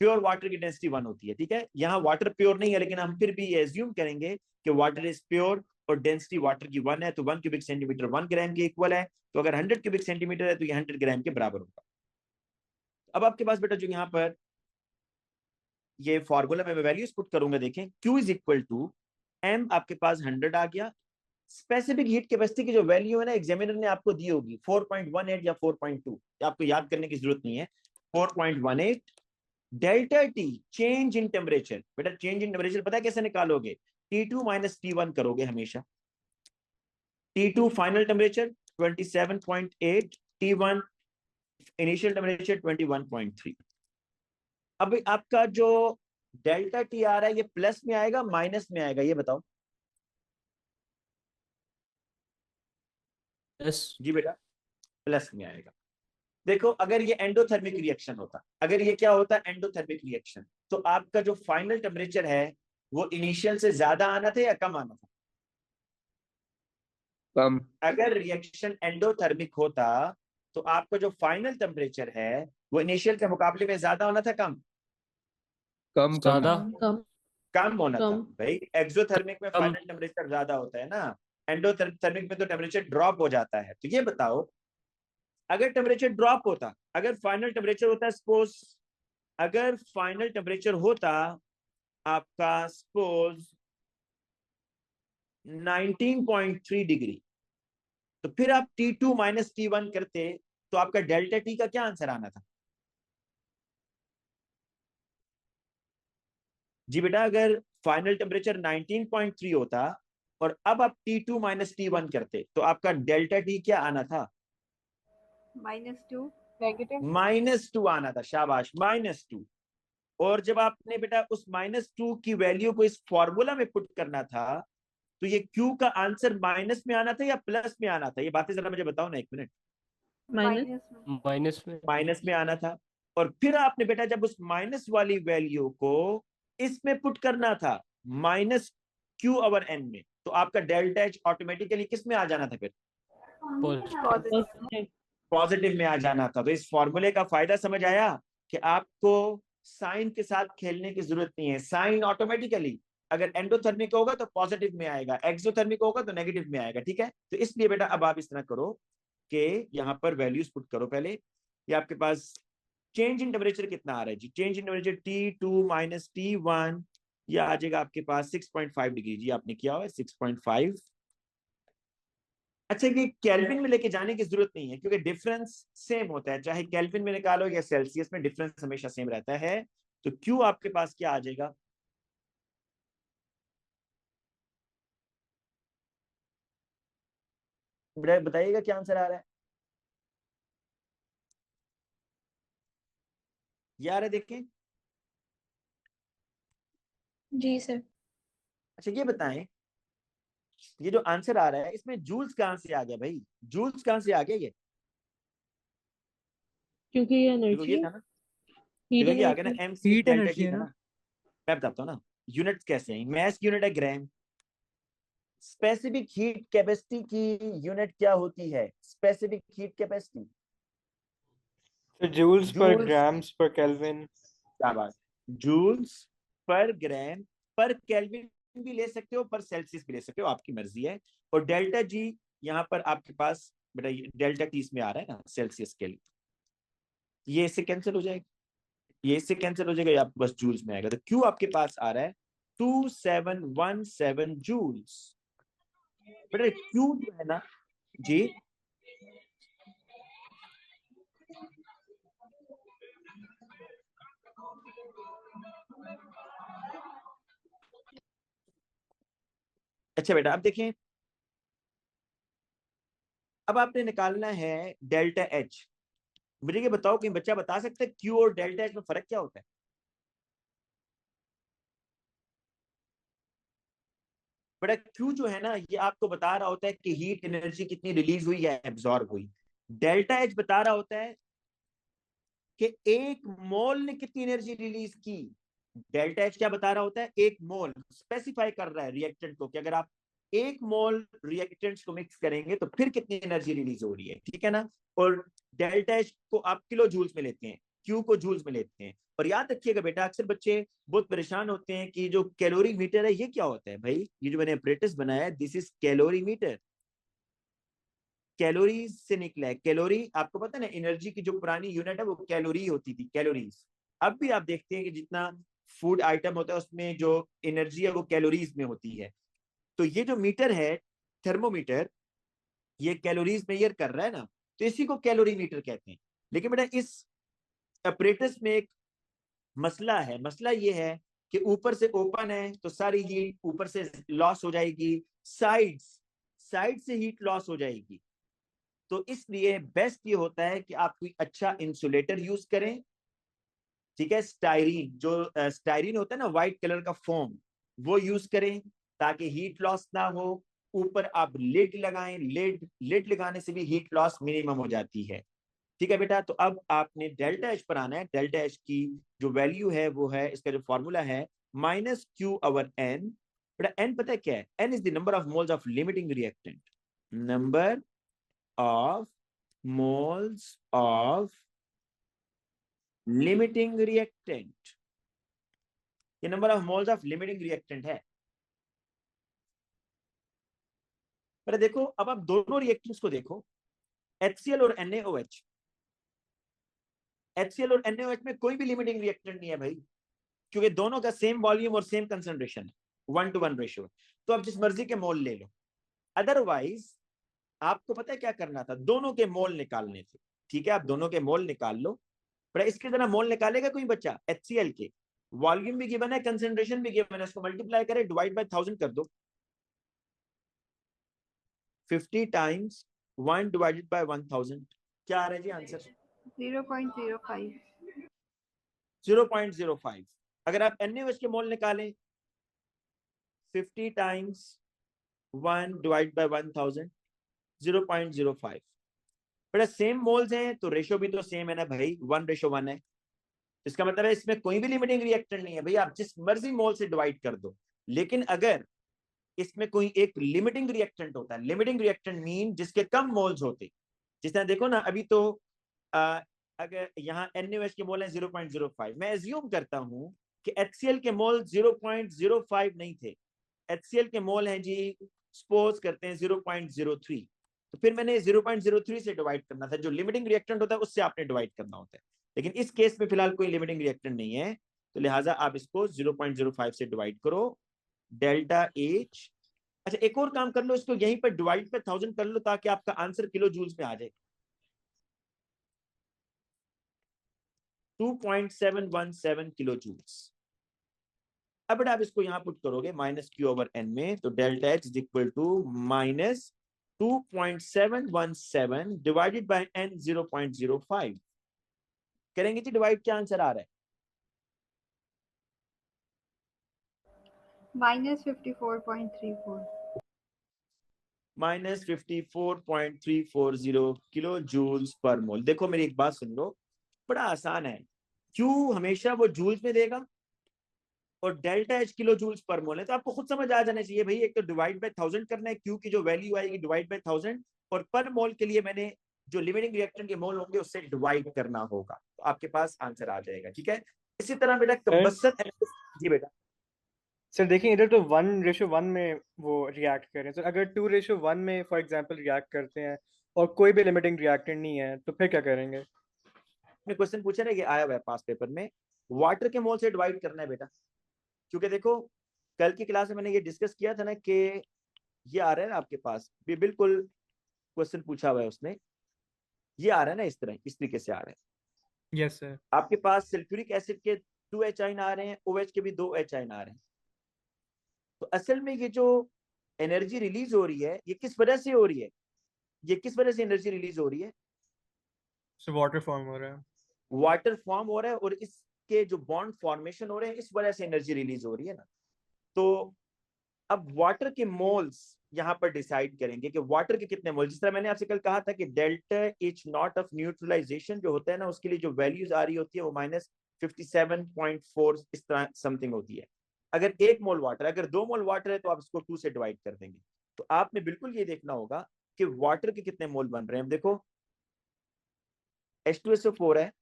प्योर वाटर की डेंसिटी 1 होती है, ठीक है। यहाँ वाटर प्योर नहीं है, लेकिन हम फिर भी ये एज्यूम करेंगे कि वाटर इज प्योर और डेंसिटी वाटर की 1 है, तो 1 क्यूबिक सेंटीमीटर 1 ग्राम के इक्वल है। तो अगर 100 क्यूबिक सेंटीमीटर है तो ये 100 ग्राम के बराबर होगा। अब आपके पास बेटा जो यहाँ पर ये फॉर्मूला में वैल्यूज पुट करूंगा, देखें Q is equal to M, आपके पास 100 आ गया। स्पेसिफिक हीट कैपेसिटी की जो वैल्यू है ना, एग्जामिनर ने आपको दी होगी 4.18 या 4.2, आपको याद करने की जरूरत नहीं है। 4.18 delta T change in temperature. बेटा चेंज इन टेम्परेचर पता है कैसे निकालोगे? T2 माइनस T1 करोगे हमेशा। T2 final temperature 27.8, T1 initial temperature 21.3। अब आपका जो डेल्टा टी आ रहा है ये प्लस में आएगा माइनस में आएगा, ये बताओ। प्लस। जी बेटा प्लस में आएगा। देखो अगर ये एंडोथर्मिक रिएक्शन होता, अगर ये क्या होता एंडोथर्मिक रिएक्शन, तो आपका जो फाइनल टेम्परेचर है वो इनिशियल से ज्यादा आना था या कम आना था? कम। अगर रिएक्शन एंडोथर्मिक होता तो आपका जो फाइनल टेम्परेचर है वो इनिशियल के मुकाबले में ज्यादा होना था कम? कम ज्यादा। कम होना था कम। भाई। एक्सोथर्मिक में कम। फाइनल टेम्परेचर ज्यादा होता है ना, एंडोथर्मिक में तो टेम्परेचर ड्रॉप हो जाता है। तो ये बताओ अगर टेम्परेचर ड्रॉप होता, अगर फाइनल टेम्परेचर होता सपोज, अगर फाइनल टेम्परेचर होता आपका सपोज 19.3 डिग्री, तो फिर आप T2 माइनस T1 करते तो आपका डेल्टा टी का क्या आंसर आना था? जी बेटा अगर फाइनल टेम्परेचर 19.3 होता और अब आप T2 माइनस T1 करते तो आपका डेल्टा टी क्या आना था? -2 नेगेटिव -2 आना था। शाबाश, -2। और जब आपने बेटा उस -2 की वैल्यू को इस फॉर्मूला में पुट करना था तो ये Q का आंसर माइनस में आना था या प्लस में आना था? ये बातें जरा मुझे बताओ ना, एक मिनट। माइनस में। माइनस में आना था। और फिर आपने बेटा जब उस माइनस वाली वैल्यू को इसमें पुट करना था -Q/N में, तो आपका डेल्टा H ऑटोमेटिकली किस में आ जाना था? फिर पॉजिटिव में आ जाना था। तो इस फॉर्मूले का फायदा समझ आया कि आपको साइन के साथ खेलने की जरूरत नहीं है। साइन ऑटोमेटिकली अगर एंडोथर्मिक होगा तो पॉजिटिव में आएगा, एक्सोथर्मिक होगा तो नेगेटिव में आएगा, ठीक है। तो इसलिए बेटा अब आप इस तरह करो कि यहाँ पर वैल्यूज पुट करो। पहले ये आपके पास चेंज इन टेम्परेचर कितना आ रहा है जी? Change in temperature T2 minus T1 ये आ जाएगा आपके पास 6.5 डिग्री। जी आपने किया हुआ है 6.5। अच्छा ये केल्विन में लेके जाने की जरूरत नहीं है क्योंकि डिफरेंस सेम होता है, चाहे केल्विन में निकालो या सेल्सियस में, डिफरेंस हमेशा सेम रहता है। तो Q आपके पास क्या आ जाएगा? बताइएगा क्या आंसर आ रहा है यार? देखें जी सर। अच्छा ये बताएं, ये जो आंसर आ रहा है इसमें जूल्स कहां से आ गया भाई? जूल्स कहां से आ गया ये? क्योंकि ये देखो ये एनर्जी था ना, हीट देखो ये आ गया एनर्जी ना, MC heat delta energy T है था ना। ना। मैं बताता हूँ ना यूनिट्स कैसे हैं। मैस की यूनिट है ग्राम। स्पेसिफिक हीट कैपेसिटी की यूनिट क्या होती है? स्पेसिफिक हीट कैपेसिटी जूल्स पर जूल्स, ग्राम्स पर केल्विन। क्या बात, जूल्स पर ग्राम पर केल्विन भी ले सकते हो, पर सेल्सियस भी ले सकते हो, आपकी मर्जी है। और डेल्टा जी यहाँ पर आपके पास बेटा ये डेल्टा टी इसमें आ रहा है ना सेल्सियस के लिए, ये इससे कैंसिल हो जाएगा, ये इससे कैंसिल हो जाएगा, ये आपके पास जूल्स में आएगा। तो क्यू आपके पास आ रहा है 2717 जूल्स। बेटा क्यू जो है ना जी, अच्छा बेटा अब देखें, अब आपने निकालना है डेल्टा एच। मुझे ये बताओ कि बच्चा बता सकता है क्यू और डेल्टा एच में फर्क क्या होता है? बेटा क्यू जो है ना ये आपको बता रहा होता है कि हीट एनर्जी कितनी रिलीज हुई है, एब्जॉर्ब हुई। डेल्टा एच बता रहा होता है कि एक मोल ने कितनी एनर्जी रिलीज की। डेल्टा एच क्या बता रहा होता है? एक मोल स्पेसिफाई कर रहा है रिएक्टेंट को कि अगर आप एक मोल रिएक्टेंट्स को मिक्स करेंगे तो फिर कितनी एनर्जी रिलीज हो रही है, ठीक है ना। और डेल्टा एच को आप किलो जूल्स में लेते हैं, क्यू को जूल्स में लेते हैं। और याद रखिएगा बेटा, अक्सर बच्चे बहुत परेशान होते हैं कि जो कैलोरी मीटर है ये क्या होता है। भाई ये जो मैंने अपरेटस बनाया है this is calorimeter, calories से निकला है। कैलोरी आपको पता है ना, एनर्जी की जो पुरानी यूनिट है वो कैलोरी होती थी, कैलोरीज। अब भी आप देखते हैं कि जितना फूड आइटम होता है उसमें जो एनर्जी है वो कैलोरीज में होती है। तो ये जो मीटर है थर्मोमीटर, ये कैलोरीज मेजर कर रहा है ना, तो इसी को कैलोरी मीटर कहते हैं। लेकिन बेटा इस अपरेटस में एक मसला है, मसला ये है कि ऊपर से ओपन है तो सारी हीट ऊपर से लॉस हो जाएगी, साइड से हीट लॉस हो जाएगी। तो इसलिए बेस्ट ये होता है कि आप कोई अच्छा इंसुलेटर यूज करें, ठीक है। स्टायरीन, जो स्टायरीन होता है ना व्हाइट कलर का फोम, वो यूज करें ताकि हीट लॉस ना हो। ऊपर आप लिड लगाएं, लिड लगाने से भी हीट लॉस मिनिमम हो जाती है, ठीक है बेटा। तो अब आपने डेल्टा एच पर आना है। डेल्टा एच की जो वैल्यू है वो है, इसका जो फॉर्मूला है माइनस क्यू ओवर एन। बेटा एन पता है क्या है? N is the number of moles of limiting reactant, number of moles of limiting reactant, ये number of moles of limiting reactant है। पर देखो अब आप दोनों रिएक्टेंट्स को देखो, HCl और NaOH। HCl और NaOH में कोई भी लिमिटिंग रिएक्टेंट नहीं है भाई, क्योंकि दोनों का सेम वॉल्यूम और सेम कंसंट्रेशन है, 1:1 रेशियो। तो आप जिस मर्जी के मोल ले लो। अदरवाइज आपको पता है क्या करना था? दोनों के मोल निकालने थे, ठीक है। आप दोनों के मोल निकाल लो। पर इसकी तरह मोल निकालेगा कोई बच्चा? HCl के वॉल्यूम भी गिवन है, कंसंट्रेशन भी गिवन है, इसको मल्टीप्लाई करे, डिवाइड बाय 1000 कर दो। 50 टाइम्स 1 डिवाइडेड बाय 1000 क्या आ रहा है जी आंसर? 0.05। 0.05। अगर आप NaOH के मोल निकालें 50 टाइम्स 1 डिवाइड बाय 1000, 0.05। बड़ा सेम मोल्स हैं तो रेशो भी तो सेम है ना भाई, 1:1 है। इसका मतलब है इसमें कोई भी लिमिटिंग रिएक्टेंट नहीं है भाई, आप जिस मर्जी मोल से डिवाइड कर दो। लेकिन अगर इसमें कोई एक लिमिटिंग रिएक्टेंट होता है, लिमिटिंग रिएक्टेंट मीन जिसके कम मोल्स होते, जिस तरह देखो ना अभी तो अगर यहाँ NaOH के मोल हैं 0.05, मैं एज्यूम करता हूं कि HCl के मोल 0.05 नहीं थे, HCl के मोल हैं जी, सपोज करते हैं 0.03। तो फिर मैंने 0.03 से डिवाइड करना था, जो लिमिटिंग रिएक्टेंट होता है उससे आपने डिवाइड करना होता है। लेकिन इस केस में फिलहाल कोई लिमिटिंग रिएक्टेंट नहीं है, तो लिहाजा आप इसको 0.05 से डिवाइड करो, डेल्टा एच। अच्छा एक और काम कर लो, इसको यहीं पर डिवाइड पे 1000 कर लो ताकि आपका आंसर किलो जूल्स में आ जाए। 2.717 किलो जूल्स। अब बेटा आप इसको यहां पुट करोगे माइनस क्यू ओवर एन में, तो delta H is equal to minus 2.717 divided by N 0.05 करेंगे जी डिवाइड, क्या आंसर आ रहा है? -54.34। माइनस 54.340 किलो जूल्स पर मोल। देखो मेरी एक बात सुन लो, बड़ा आसान है। क्यू हमेशा वो जूल्स में देगा और delta H kilo joules per मोल है, तो आपको खुद समझ आ जाना चाहिए भाई, एक तो डिवाइड बाय 1000 करना है, क्यू की जो वैल्यू आएगी डिवाइड बाय 1000, और पर मोल के लिए मैंने जो लिमिटिंग रिएक्टेंट के मोल होंगे उससे डिवाइड करना होगा, तो आपके पास आंसर आ जाएगा, ठीक है। इसी तरह बेटा कंबस्शन, जी बेटा सर देखिए इधर तो 1:1 में वो रिएक्ट कर रहे हैं, तो अगर 2:1 में फॉर एग्जांपल रिएक्ट करते हैं और कोई भी लिमिटिंग रिएक्टेंट नहीं है, तो फिर क्या करेंगे? आपने क्वेश्चन पूछा ना, ये आया हुआ है पास पेपर में, वाटर के मोल से डिवाइड करना है बेटा। क्योंकि देखो कल की क्लास में मैंने ये डिस्कस किया था ना कि ये आ रहा है ना आपके पास भी, बिल्कुल क्वेश्चन पूछा हुआ है उसने, ये आ रहा है ना इस तरह, इस तरीके से आ रहा है। Yes sir. आपके पास सल्फ्यूरिक एसिड के 2 H आयन आ रहे हैं, OH के भी 2 H आयन आ रहे हैं। तो असल में ये जो एनर्जी रिलीज हो रही है ये किस वजह से हो रही है, ये किस वजह से एनर्जी रिलीज हो रही है? सो वाटर फॉर्म हो रहा है। वाटर फॉर्म हो रहा है, और इसके जो बॉन्ड फॉर्मेशन हो रहे हैं इस वजह से एनर्जी रिलीज हो रही है ना। तो अब वाटर के मोल्स यहाँ पर डिसाइड करेंगे कि वाटर के कितने मोल, जिस तरह मैंने आपसे कल कहा था कि delta H naught of neutralisation जो होता है ना, उसके लिए जो वैल्यूज आ रही होती है वो -57.4 इस तरह समथिंग होती है। अगर 1 मोल वाटर, अगर 2 मोल वाटर है तो आप इसको 2 से डिवाइड कर देंगे। तो आपने बिल्कुल ये देखना होगा कि वाटर के कितने मोल बन रहे हैं। देखो H2SO4 है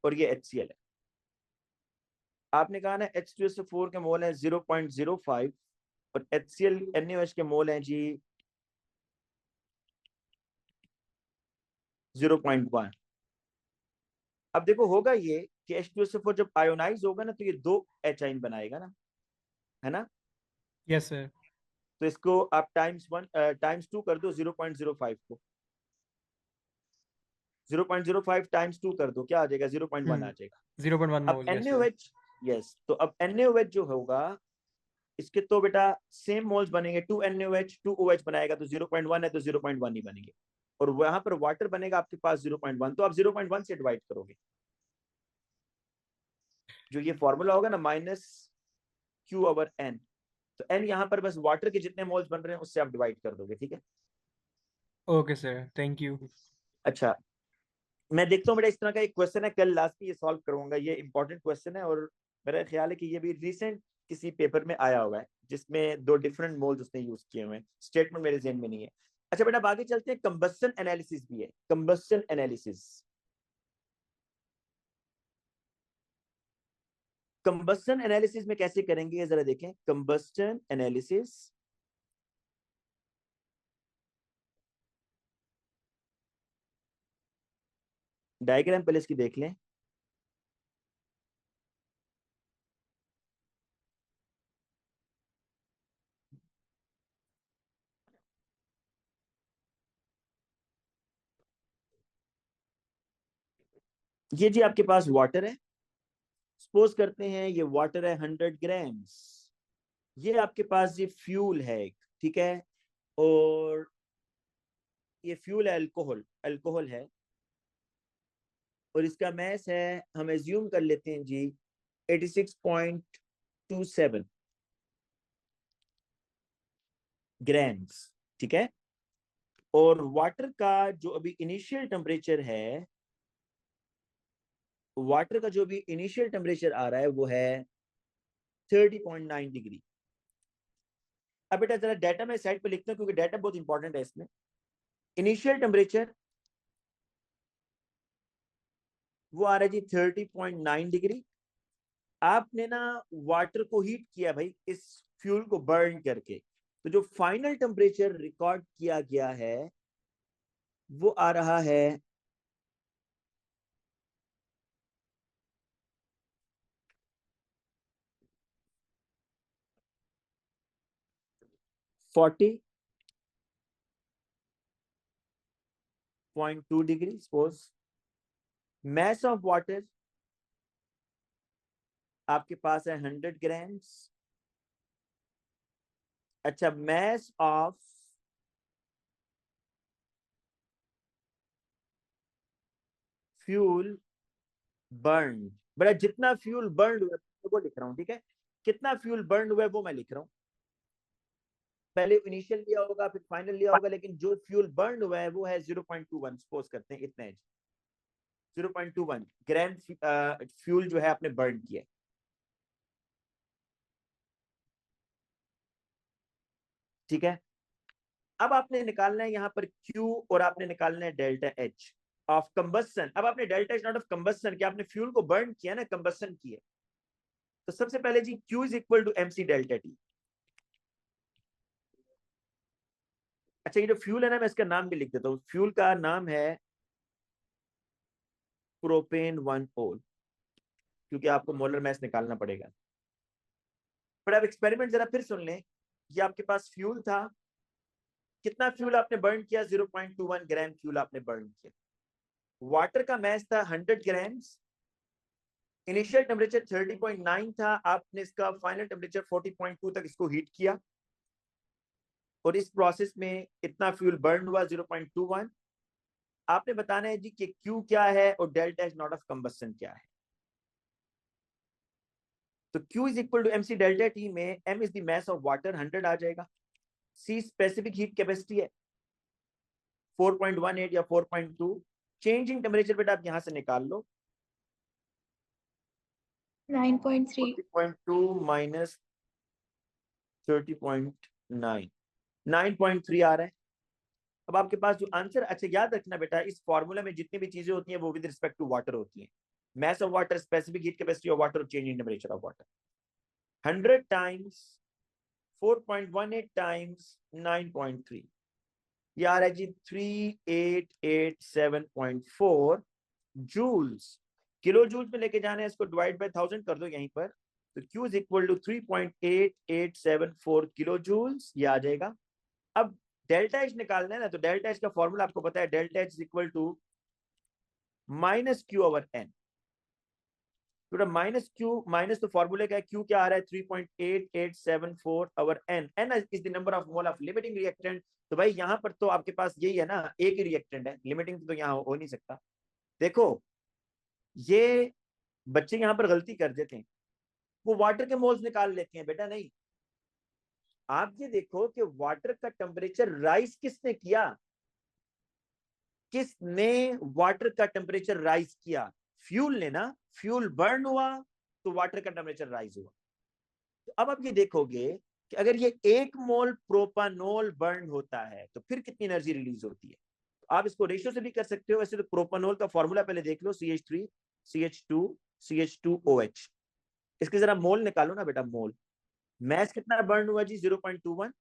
और ये HCl है। आपने कहा ना H2SO4 के मोल है 0.05 और HCl NaOH के मोल हैं जी 0.1। अब देखो होगा ये कि H2SO4 जब आयोनाइज होगा ना तो ये 2 H आयन बनाएगा ना, है ना। Yes sir. तो इसको आप टाइम्स 2 कर दो 0.05 को, 0.05 टाइम्स 2 कर दो, क्या आ जाएगा? 0.1 आ जाएगा। 0.1 अब mole. Yes sir. NaOH, yes, तो अब NaOH जो होगा इसके तो बेटा सेम मोल्स बनेंगे, 2 NaOH 2 OH बनाएगा तो 0.1 है तो 0.1 ही बनेंगे, और वहां पर वाटर बनेगा आपके पास 0.1, तो आप 0.1 से डिवाइड करोगे। जो ये फॉर्मूला होगा ना -Q/N, तो N यहाँ पर बस वाटर के जितने मोल्स बन रहे हैं उससे आप डिवाइड कर दोगे, ठीक है। Okay sir, thank you. अच्छा, मैं देखता हूँ बेटा इस तरह का एक क्वेश्चन है, कल लास्ट में ये सॉल्व करूंगा, ये इंपॉर्टेंट क्वेश्चन है और मेरा ख्याल है कि ये भी रिसेंट किसी पेपर में आया हुआ है जिसमें 2 डिफरेंट मोल्स उसने यूज किए हुए हैं, स्टेटमेंट मेरे ज़हन में नहीं है। अच्छा बेटा अब आगे चलते हैं, कंबस्शन एनालिसिस भी है, कंबस्शन एनालिसिस। कंबस्शन एनालिसिस में कैसे करेंगे ये जरा देखें। कंबस्शन एनालिसिस, डायग्राम पहले इसकी देख लें। ये जी आपके पास वाटर है, सपोज करते हैं ये वाटर है 100 ग्राम्स, ये आपके पास ये फ्यूल है एक, ठीक है, और ये फ्यूल है अल्कोहल, अल्कोहल है, और इसका मैस है, हम एज्यूम कर लेते हैं जी 86.27 ग्राम्स, ठीक है। और वाटर का जो अभी इनिशियल टेम्परेचर है, वाटर का जो भी इनिशियल टेम्परेचर आ रहा है वो है 30.9 डिग्री। अब बेटा जरा डाटा में साइड पे लिखता हूँ क्योंकि डाटा बहुत इंपॉर्टेंट है इसमें। इनिशियल टेम्परेचर वो आ रहा है जी 30.9 डिग्री। आपने ना वाटर को हीट किया भाई इस फ्यूल को बर्न करके, तो जो फाइनल टेम्परेचर रिकॉर्ड किया गया है वो आ रहा है 40.2 degree. Suppose mess of water आपके पास है 100 ग्राम्स। अच्छा, मैस ऑफ फ्यूल बर्न, बड़ा जितना फ्यूल बर्न हुआ है वो लिख रहा हूं, ठीक है। कितना फ्यूल बर्न हुआ है वो मैं लिख रहा हूं, पहले इनिशियल लिया होगा फिर फाइनल लिया होगा, लेकिन जो फ्यूल बर्न हुआ है वो है 0.21, सपोज करते हैं इतना है 0.21 ग्राम फ्यूल जो है आपने बर्न किया, ठीक है। अब आपने निकालना है यहाँ पर Q और आपने निकालना है डेल्टा H ऑफ कंबस्शन। अब आपने delta H naught of combustion किया, आपने फ्यूल को बर्न किया ना, कंबस्शन किया, तो सबसे पहले जी Q is equal to MC delta T। अच्छा, ये जो फ्यूल है ना, मैं इसका नाम भी लिख देता हूँ। फ्यूल का नाम है प्रोपेन 1 ओल, क्योंकि आपको मोलर मास निकालना पड़ेगा। पर अब एक्सपेरिमेंट जरा फिर सुन लें। ये आपके पास फ्यूल था, कितना फ्यूल आपने बर्न किया? 0.21 ग्राम फ्यूल आपने बर्न किया। वाटर का मास था 100 ग्राम्स। इनिशियल टेम्परेचर 30.9 था, आपने इसका फाइनल टेम्परेचर 40.2 तक इसको हीट किया, और इस प्रोसेस में इतना फ्यूल बर्न हुआ 0.21। आपने बताना है जी कि Q क्या है और delta H naught of combustion क्या है। तो Q is equal to MC delta T में M is the mass of water 100 आ जाएगा, C स्पेसिफिक हीट कैपेसिटी है 4.18 या 4.2। चेंजिंग टेम्परेचर बेटा आप यहां से निकाल लो, 9.3 40.2 माइनस 30.9, 9.3 आ रहा है। अब आपके पास जो आंसर, अच्छा याद रखना बेटा, इस फॉर्मूला में जितनी भी चीजें होती हैं वो विद रिस्पेक्ट टू वाटर होती हैं। mass of water, specific heat capacity of water, changing temperature of water. 100 times 4.18 times 9.3, ये आ रहा है जी 3887.4 जूल्स। किलो जूल्स में लेके जाना है, इसको डिवाइड बाय 1000 कर दो यहीं पर, तो Q is equal to 3.8874 kilo joules, ये आ जाएगा। अब डेल्टा एच निकालना है ना, तो डेल्टा एच का फॉर्मूला आपको पता है, delta H is equal to minus Q over N. तो माइनस क्यू, माइनस तो फॉर्मूले का है, क्यू क्या आ रहा है 3.8874 over N. N is the number of mole of limiting reactant. तो भाई यहाँ पर तो आपके पास यही है ना, एक ही रिएक्टेंट है, लिमिटिंग तो यहाँ हो नहीं सकता। देखो ये बच्चे यहाँ पर गलती कर देते हैं, वो वाटर के मोल्स निकाल लेते हैं। बेटा नहीं, आप ये देखो कि वाटर का टेम्परेचर राइज किसने किया, किसने वाटर का टेम्परेचर राइज किया? फ्यूल ने ना। फ्यूल बर्न हुआ तो वाटर का टेम्परेचर राइज हुआ। तो अब आप ये देखोगे कि अगर ये 1 मोल प्रोपानोल बर्न होता है तो फिर कितनी एनर्जी रिलीज होती है। तो आप इसको रेशियो से भी कर सकते हो। वैसे तो प्रोपानोल का फॉर्मूला पहले देख लो, CH3 CH2 CH2OH। इसके जरा मोल निकालो ना बेटा, मोल। मैस कितना बर्न हुआ जी 0.21।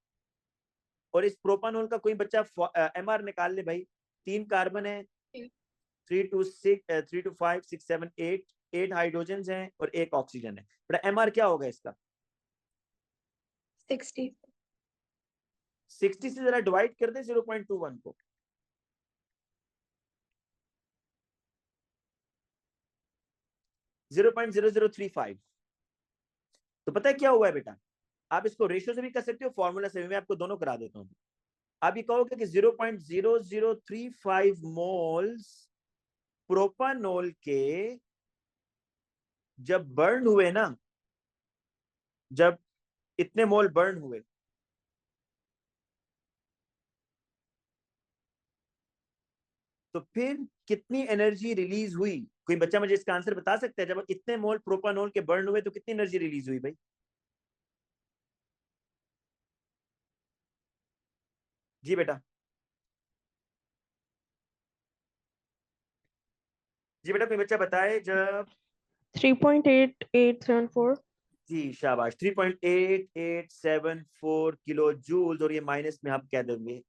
और इस प्रोपानोल का कोई बच्चा MR निकाल ले भाई। 3 कार्बन है, 3 to 5 6 7 8 हाइड्रोजन हैं और 1 ऑक्सीजन है। बेटा MR क्या होगा इसका? 60 60 से जरा डिवाइड कर दे 0.21 को। 0.0035। तो पता है क्या हुआ है बेटा, आप इसको रेशियो से भी कर सकते हो, फॉर्मूला से भी, मैं आपको दोनों करा देता हूं। आप ये कहोगे कि 0.0035 मोल्स प्रोपानोल के जब बर्न हुए ना, जब इतने मोल बर्न हुए, तो फिर कितनी एनर्जी रिलीज हुई? कोई बच्चा मुझे इसका आंसर बता सकता है? जब इतने मोल प्रोपानोल के बर्न हुए तो कितनी एनर्जी रिलीज हुई भाई? जी बेटा, जी बेटा, कोई बच्चा बताए जब। 3.8874 जी शाबाश, 3.8874 किलो जूल्स। और ये माइनस में आप कह देंगे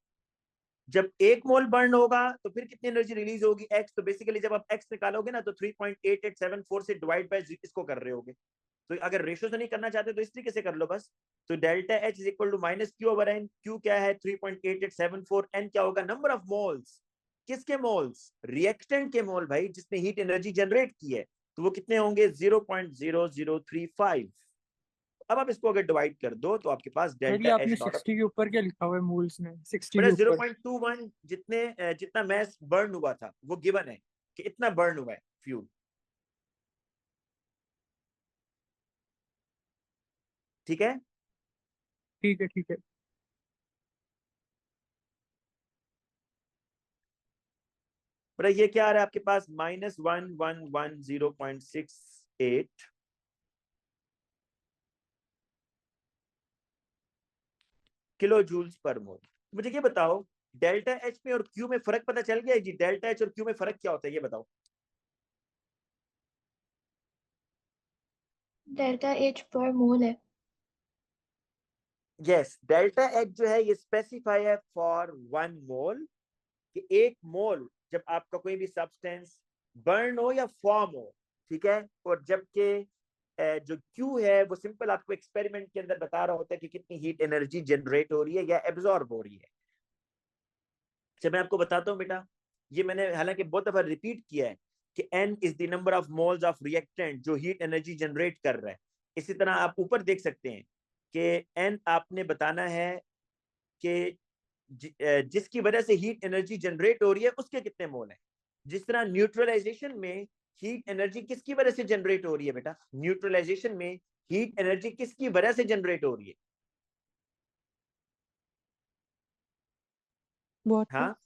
जब 1 मोल बर्न होगा तो फिर कितनी एनर्जी रिलीज होगी, x। तो बेसिकली जब आप x निकालोगे ना तो 3.8874 से डिवाइड बाय इसको कर रहे होगे। तो अगर रेशियो से नहीं करना चाहते तो इस तरीके से कर लो बस। तो delta H is equal to minus Q over N. Q क्या है 3.8874, एन क्या होगा नंबर ऑफ मोल्स। किसके मोल्स? रिएक्टेंट के मोल भाई, जिसने हीट एनर्जी जनरेट की है। तो वो कितने होंगे 0.0035। अब आप इसको अगर डिवाइड कर दो तो आपके पास पहले डेल्टा आपने एच नॉट 60 के ऊपर क्या लिखा हुआ है मोल्स में? 60 बड़ा के ऊपर 0.21 जितना मैस बर्न हुआ था वो गिवन है कि इतना बर्न हुआ है फ्यूल। ठीक है, ठीक है, ठीक है। बड़ा ये क्या आ रहा है आपके पास -1110.68 किलो जूल्स पर मोल। मुझे ये बताओ डेल्टा एच में और क्यू में फर्क पता चल गया जी? डेल्टा एच और क्यू में फर्क क्या होता है ये बताओ। डेल्टा एच पर मोल है। यस, डेल्टा एच जो है ये स्पेसिफाई है फॉर 1 मोल, कि 1 मोल जब आपका कोई भी सब्सटेंस बर्न हो या फॉर्म हो, ठीक है, और जबकि जो Q है वो सिंपल आपको एक्सपेरिमेंट के अंदर बता रहा होता है कि कितनी हीट एनर्जी जनरेट हो रही है या एब्जॉर्ब हो रही है। अच्छा, मैं आपको बताता हूँ बेटा, ये मैंने हालांकि बहुत दफा रिपीट किया है कि N is the number of moles of reactant जो हीट एनर्जी जनरेट कर रहा है। इसी तरह आप ऊपर देख सकते हैं कि N आपने बताना है कि जिसकी वजह से हीट एनर्जी जनरेट हो रही है उसके कितने मोल हैं। जिस तरह न्यूट्रलाइजेशन में हीट एनर्जी किसकी वजह से जनरेट हो रही है बेटा, न्यूट्रलाइजेशन में हीट एनर्जी किसकी वजह से जनरेट हो रही है? वाटर। हाँ,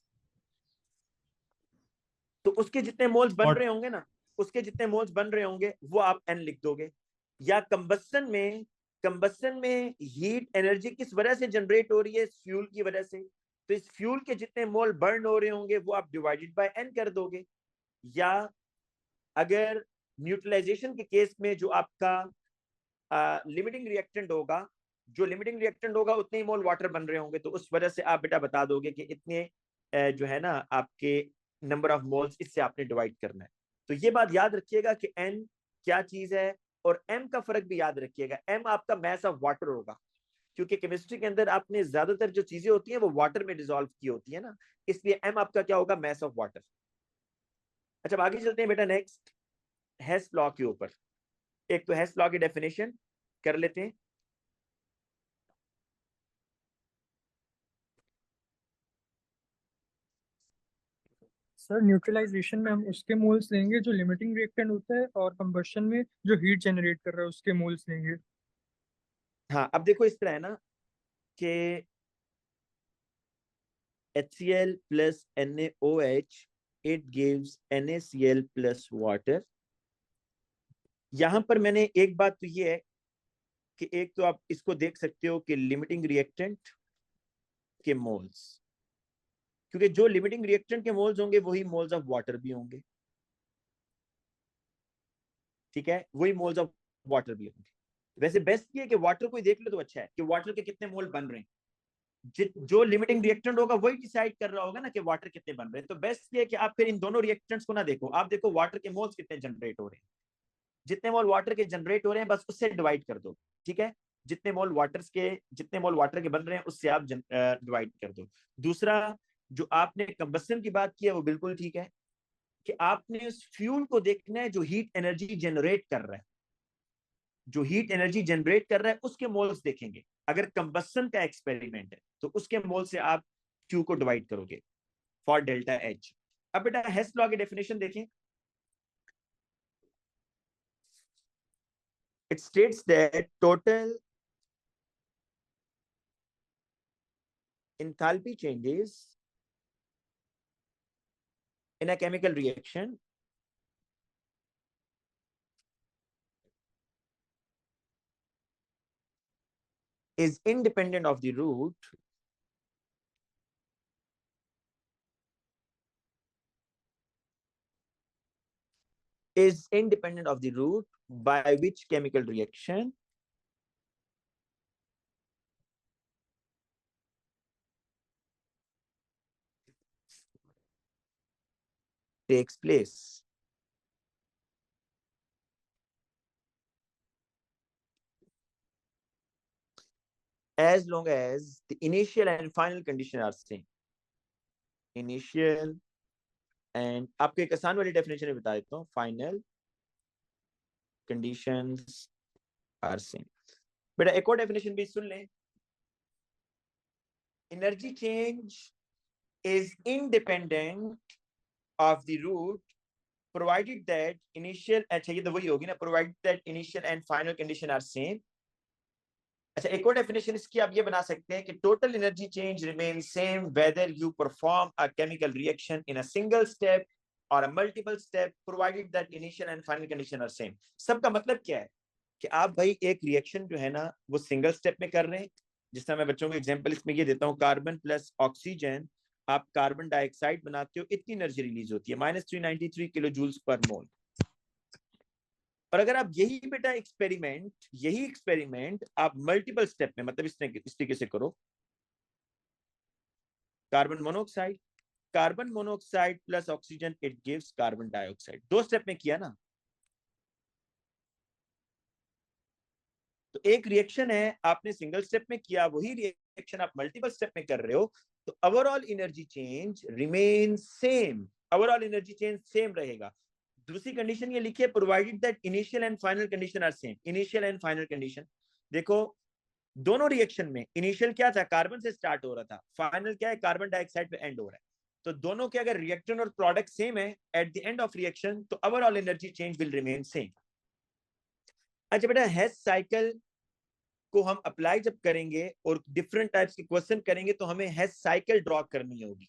तो उसके जितने मोल्स बन रहे होंगे ना, उसके जितने मोल्स बन रहे होंगे वो आप N लिख दोगे। या कंबस्शन में हीट एनर्जी किस वजह से जनरेट हो रही है? इस फ्यूल की वजह से। तो इस फ्यूल के जितने मोल बर्न हो रहे होंगे वो आप डिवाइडेड बाय N कर दोगे। या अगर न्यूट्रलाइजेशन के केस में जो आपका लिमिटिंग रिएक्टेंट होगा, जो लिमिटिंग रिएक्टेंट होगा उतने ही मोल वाटर बन रहे होंगे, तो उस वजह से आप बेटा बता दोगे कि इतने जो है ना आपके नंबर ऑफ मोल्स, इससे आपने डिवाइड करना है। तो ये बात याद रखिएगा कि N क्या चीज है, और M का फर्क भी याद रखिएगा। M आपका मैस ऑफ वाटर होगा, क्योंकि केमिस्ट्री के अंदर आपने ज्यादातर जो चीजें होती हैं वो वाटर में डिसॉल्व की होती है ना, इसलिए M आपका क्या होगा? Mess of water. अच्छा, अब आगे चलते हैं बेटा नेक्स्ट हेस लॉ के ऊपर। एक तो हेस लॉ की डेफिनेशन कर लेते हैं। सर न्यूट्रलाइजेशन में हम उसके मोल्स लेंगे जो लिमिटिंग रिएक्टेंट होता है, और कंबशन में जो हीट जनरेट कर रहा है उसके मोल्स लेंगे। हाँ, अब देखो इस तरह है ना कि HCl plus NaOH, it gives NaCl plus water। यहां पर मैंने एक बात तो ये है कि एक तो आप इसको देख सकते हो कि लिमिटिंग रिएक्टेंट के मोल्स, क्योंकि जो लिमिटिंग रिएक्टेंट के मोल्स होंगे वही मोल्स ऑफ वाटर भी होंगे, ठीक है, वही मोल्स ऑफ वाटर भी होंगे। वैसे बेस्ट ये है कि वाटर को ही देख लो तो अच्छा है कि वाटर के कितने मोल बन रहे हैं। जो लिमिटिंग रिएक्टेंट होगा वही डिसाइड कर रहा होगा ना कि वाटर कितने बन रहे हैं। तो बेस्ट ये है कि आप फिर इन दोनों रिएक्टेंट्स को ना देखो, आप देखो वाटर के मोल्स कितने जनरेट हो रहे हैं। जितने मोल वाटर के जनरेट हो रहे हैं बस उससे डिवाइड कर दो, ठीक है, जितने मोल वाटर के बन रहे हैं उससे आप डिवाइड कर दो। दूसरा, जो आपने कंबस्शन की बात की है वो बिल्कुल ठीक है कि आपने उस फ्यूल को देखना है जो हीट एनर्जी जनरेट कर रहा है, जो हीट एनर्जी जनरेट कर रहा है उसके मोल्स देखेंगे। अगर कंबस्शन का एक्सपेरिमेंट है तो उसके मोल से आप Q को डिवाइड करोगे फॉर डेल्टा H। अब बेटा हेस लॉ की डेफिनेशन देखें। It states that total enthalpy changes in a chemical reaction is independent of the route by which chemical reaction takes place. As long as the initial and final condition are same. Initial and आपको एक आसान वाली definition बता देता हूँ, final conditions are same. बेटा एक और डेफिनेशन भी सुन लें। Energy change is independent of the route provided that initial, अच्छा ये तो वही होगी ना, provided that initial and final condition are same। अच्छा, एक और डेफिनेशन इसकी आप ये बना सकते हैं कि total energy change remain same whether you perform a chemical reaction in a single step और a multiple step provided that initial and final condition are same. सबका मतलब क्या है कि आप भाई एक रिएक्शन जो है ना वो सिंगल स्टेप में कर रहे हैं। जिस तरह मैं बच्चों को एग्जांपल इसमें ये देता हूँ, कार्बन प्लस ऑक्सीजन, आप कार्बन डाइऑक्साइड बनाते हो, इतनी एनर्जी रिलीज होती है -393 किलो जूल्स पर मोल। और अगर आप यही बेटा एक्सपेरिमेंट आप मल्टीपल स्टेप में, मतलब इस तरीके से करो, carbon monoxide plus oxygen it gives carbon dioxide, 2 step में किया ना। तो एक रिएक्शन है आपने सिंगल स्टेप में किया, वही रिएक्शन आप मल्टीपल स्टेप में कर रहे हो, तो overall energy change remain same, overall energy change same रहेगा। दूसरी कंडीशन ये लिखिए, provided that initial and final condition are same. Initial and final condition देखो, दोनों रिएक्शन में इनिशियल क्या था, कार्बन से स्टार्ट हो रहा था, फाइनल क्या है, कार्बन डाइऑक्साइड पे एंड हो रहा है। तो दोनों के अगर रिएक्टेंट और प्रोडक्ट सेम है at the end of reaction, तो overall energy change will remain same. अच्छा बेटा, हेस साइकिल को हम अप्लाई जब करेंगे और डिफरेंट टाइप्स के क्वेश्चन करेंगे, तो हमें हेस साइकिल ड्रॉ करनी होगी।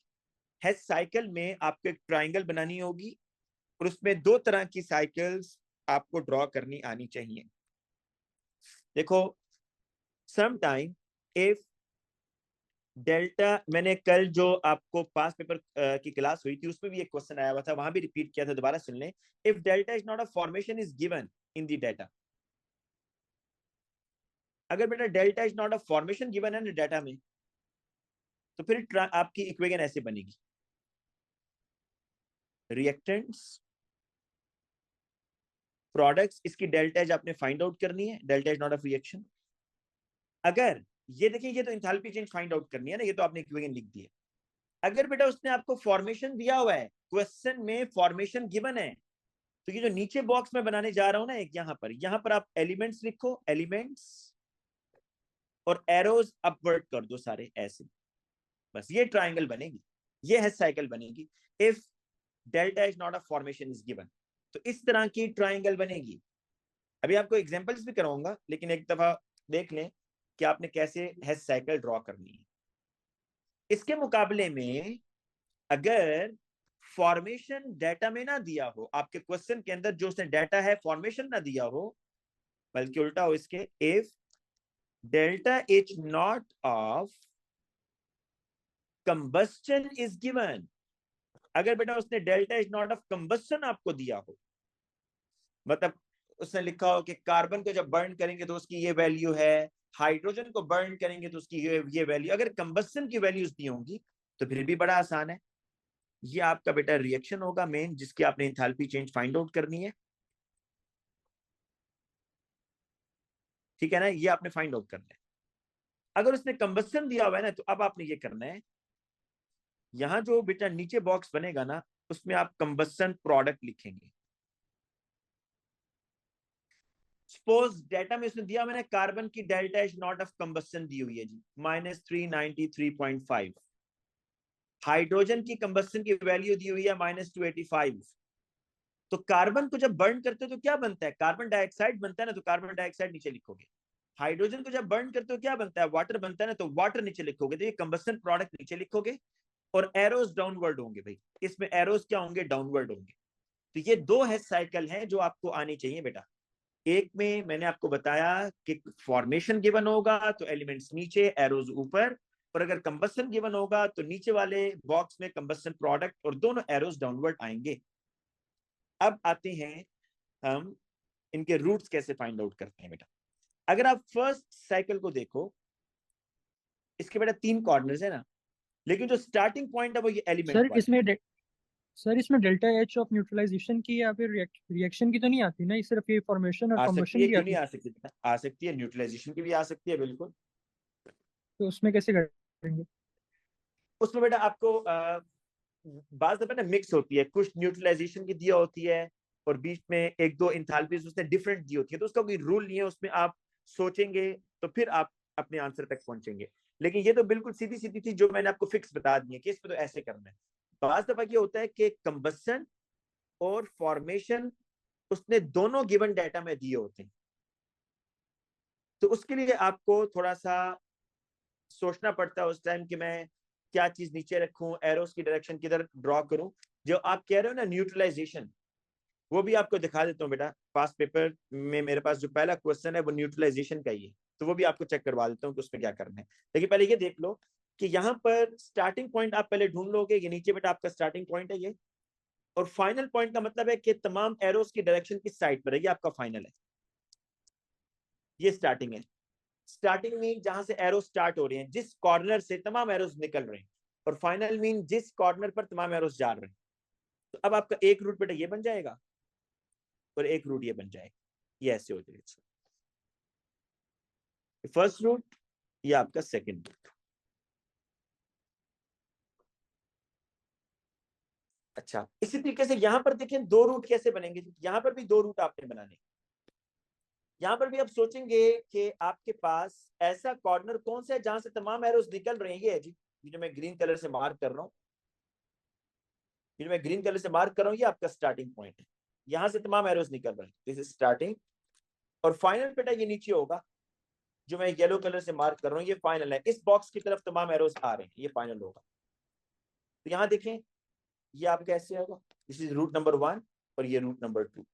हेस साइकिल में आपको एक ट्राइंगल बनानी होगी और उसमें 2 तरह की साइकिल्स आपको ड्रॉ करनी आनी चाहिए। देखो, समटाइम इफ डेल्टा, मैंने कल जो आपको पास पेपर की क्लास हुई थी उसमें भी एक क्वेश्चन आया हुआ था, वहां भी रिपीट किया था, दोबारा सुन लें। If delta is not a formation is given in the data, अगर बेटा delta is not a formation given है ना डाटा में, तो फिर आपकी इक्वेशन ऐसे बनेगी, रिएक्टेंट्स प्रोडक्ट्स, इसकी डेल्टा एज आपने फाइंड आउट करनी है, delta is not a reaction. अगर ये देखिए, ये तो एंथैल्पी चेंज फाइंड आउट करनी है ना, ये तो आपने इक्वेशन लिख दी है। अगर बेटा उसने आपको फॉर्मेशन दिया हुआ है, क्वेश्चन में फॉर्मेशन गिवन है, तो ये जो नीचे बॉक्स में बनाने जा रहा हूं ना एक, यहां पर आप एलिमेंट्स लिखो, एलिमेंट्स, और एरोज अपवर्ड कर दो सारे ऐसे, बस ये ट्राइंगल बनेगी, ये है साइकिल बनेगी। If delta is not a formation is given, तो इस तरह की ट्राइंगल बनेगी। अभी आपको एग्जांपल्स भी कराऊंगा, लेकिन एक दफा देख लें कि आपने कैसे है साइकिल ड्रॉ करनी है। इसके मुकाबले में अगर फॉर्मेशन डाटा में ना दिया हो, आपके क्वेश्चन के अंदर जो उसने डाटा है फॉर्मेशन ना दिया हो, बल्कि उल्टा हो इसके, if delta is not of combustion is given, अगर बेटा उसने delta is not of combustion आपको दिया हो, मतलब उसने लिखा हो कि कार्बन को जब बर्न करेंगे तो उसकी ये वैल्यू है, हाइड्रोजन को बर्न करेंगे तो उसकी ये वैल्यू, अगर कंबस्टन की वैल्यूज दी होंगी तो फिर भी बड़ा आसान है। ये आपका बेटा रिएक्शन होगा मेन, जिसकी आपने एंथैल्पी चेंज फाइंड आउट करनी है, ठीक है ना, ये आपने फाइंड आउट करना है। अगर उसने कंबस्टन दिया हुआ है ना, तो अब आपने ये करना है, यहां जो बेटा नीचे बॉक्स बनेगा ना, उसमें आप कंबस्टन प्रोडक्ट लिखेंगे। सपोज डेटा में उसने दिया मैंने कार्बन की delta is not of combustion दी हुई है जी -393.5, हाइड्रोजन की कंबस्टन की वैल्यू दी हुई है -285। तो कार्बन को जब बर्न करते हो तो क्या बनता है, कार्बन डाइऑक्साइड बनता है ना, तो कार्बन डाइऑक्साइड नीचे लिखोगे। हाइड्रोजन को जब बर्न करते हो क्या बनता है, वाटर बनता है ना, तो वाटर नीचे लिखोगे। तो ये कंबस्टन प्रोडक्ट नीचे लिखोगे और एरोज डाउनवर्ड होंगे भाई, इसमें एरोज क्या होंगे, डाउनवर्ड होंगे। तो ये 2 है साइकिल है जो आपको आनी चाहिए बेटा। एक में मैंने आपको बताया कि फॉर्मेशन गिवन होगा तो एलिमेंट्स नीचे, एरोज ऊपर, और अगर कंबस्टन गिवन होगा तो नीचे वाले बॉक्स में कंबस्टन प्रोडक्ट और दोनों एरोज डाउनवर्ड आएंगे। अब आते हैं हम इनके रूट्स कैसे फाइंड आउट करते हैं बेटा। अगर आप फर्स्ट साइकिल को देखो, इसके बेटा 3 कॉर्नर्स है ना, लेकिन जो स्टार्टिंग पॉइंट है वो ये एलिमेंट वाला। सर इसमें डेल्टा एच ऑफ न्यूट्रलाइजेशन की या फिर रिएक्शन की तो नहीं आती ना, ये सिर्फ ये फॉर्मेशन और आ सकती कंबशन है, की क्यों आती नहीं है, आ सकती बेटा, आ सकती है, न्यूट्रलाइजेशन की भी आ सकती है बिल्कुल। तो उसमें कैसे करेंगे? उसमें बेटा आपको बात दफा ना मिक्स होती है, कुछ न्यूट्रलाइजेशन की दिया होती है और बीच में 1-2 एंथैल्पीज उसने डिफरेंट दी होती है, तो उसका कोई रूल नहीं है, उसमें आप सोचेंगे तो फिर आप अपने आंसर तक पहुंचेंगे। लेकिन ये तो बिल्कुल सीधी सीधी थी जो मैंने आपको फिक्स बता दी है कि इसमें तो ऐसे करना है। बात दफा ये होता है कि कंबस्टन और फॉर्मेशन उसने दोनों गिवन डाटा में दिए होते हैं, तो उसके लिए आपको थोड़ा सा सोचना पड़ता है उस टाइम कि मैं क्या चीज नीचे रखूं, एरोस की डायरेक्शन किधर ड्रॉ करूं। जो आप कह रहे हो ना न्यूट्रलाइजेशन, वो भी आपको दिखा देता हूँ बेटा। पास पेपर में मेरे पास जो पहला क्वेश्चन है वो न्यूट्रलाइजेशन का ही है, तो वो भी आपको चेक करवा देता हूँ कि उसमें क्या करना है। लेकिन पहले ये देख लो कि यहाँ पर स्टार्टिंग पॉइंट आप पहले ढूंढ लोगे, ये नीचे बेटा आपका स्टार्टिंग पॉइंट है, ये और फाइनल पॉइंट का मतलब है कि तमाम एरोस की डायरेक्शन किस साइड पर है, ये आपका फाइनल है। ये स्टार्टिंग है। स्टार्टिंग मीन जहां से एरो स्टार्ट हो रहे हैं, जिस कॉर्नर से तमाम एरोस निकल रहे हैं, और फाइनल मीन जिस कॉर्नर पर तमाम एरोस जा रहे हैं। तो अब आपका एक रूट बेटा ये बन जाएगा और एक रूट ये बन जाएगा, ये ऐसे हो जाएगा। फर्स्ट रूट, ये आपका सेकंड रूट। अच्छा, इसी तरीके से यहां पर देखें दो रूट कैसे बनेंगे। यहां पर भी दो रूट आपने बनाने। यहां पर भी आप सोचेंगे कि आपके पास ऐसा कॉर्नर कौन सा है जहां से तमाम एरोस निकल रहे हैं। ये है जी, जो मैं ग्रीन कलर से मार्क कर रहा हूं, ये मैं ग्रीन कलर से मार्क कर रहा हूं, ये आपका स्टार्टिंग पॉइंट है। यहां से तमाम एरोस निकल रहे हैं, दिस इज स्टार्टिंग। और फाइनल बेटा ये नीचे होगा, जो मैं येलो कलर से मार्क कर रहा हूं, ये फाइनल है। इस बॉक्स की तरफ तमाम एरोस आ रहे हैं, ये फाइनल होगा। तो यहां देखें, ये आपका ऐसे होगा, दिस इज रूट नंबर 1 और ये रूट नंबर 2।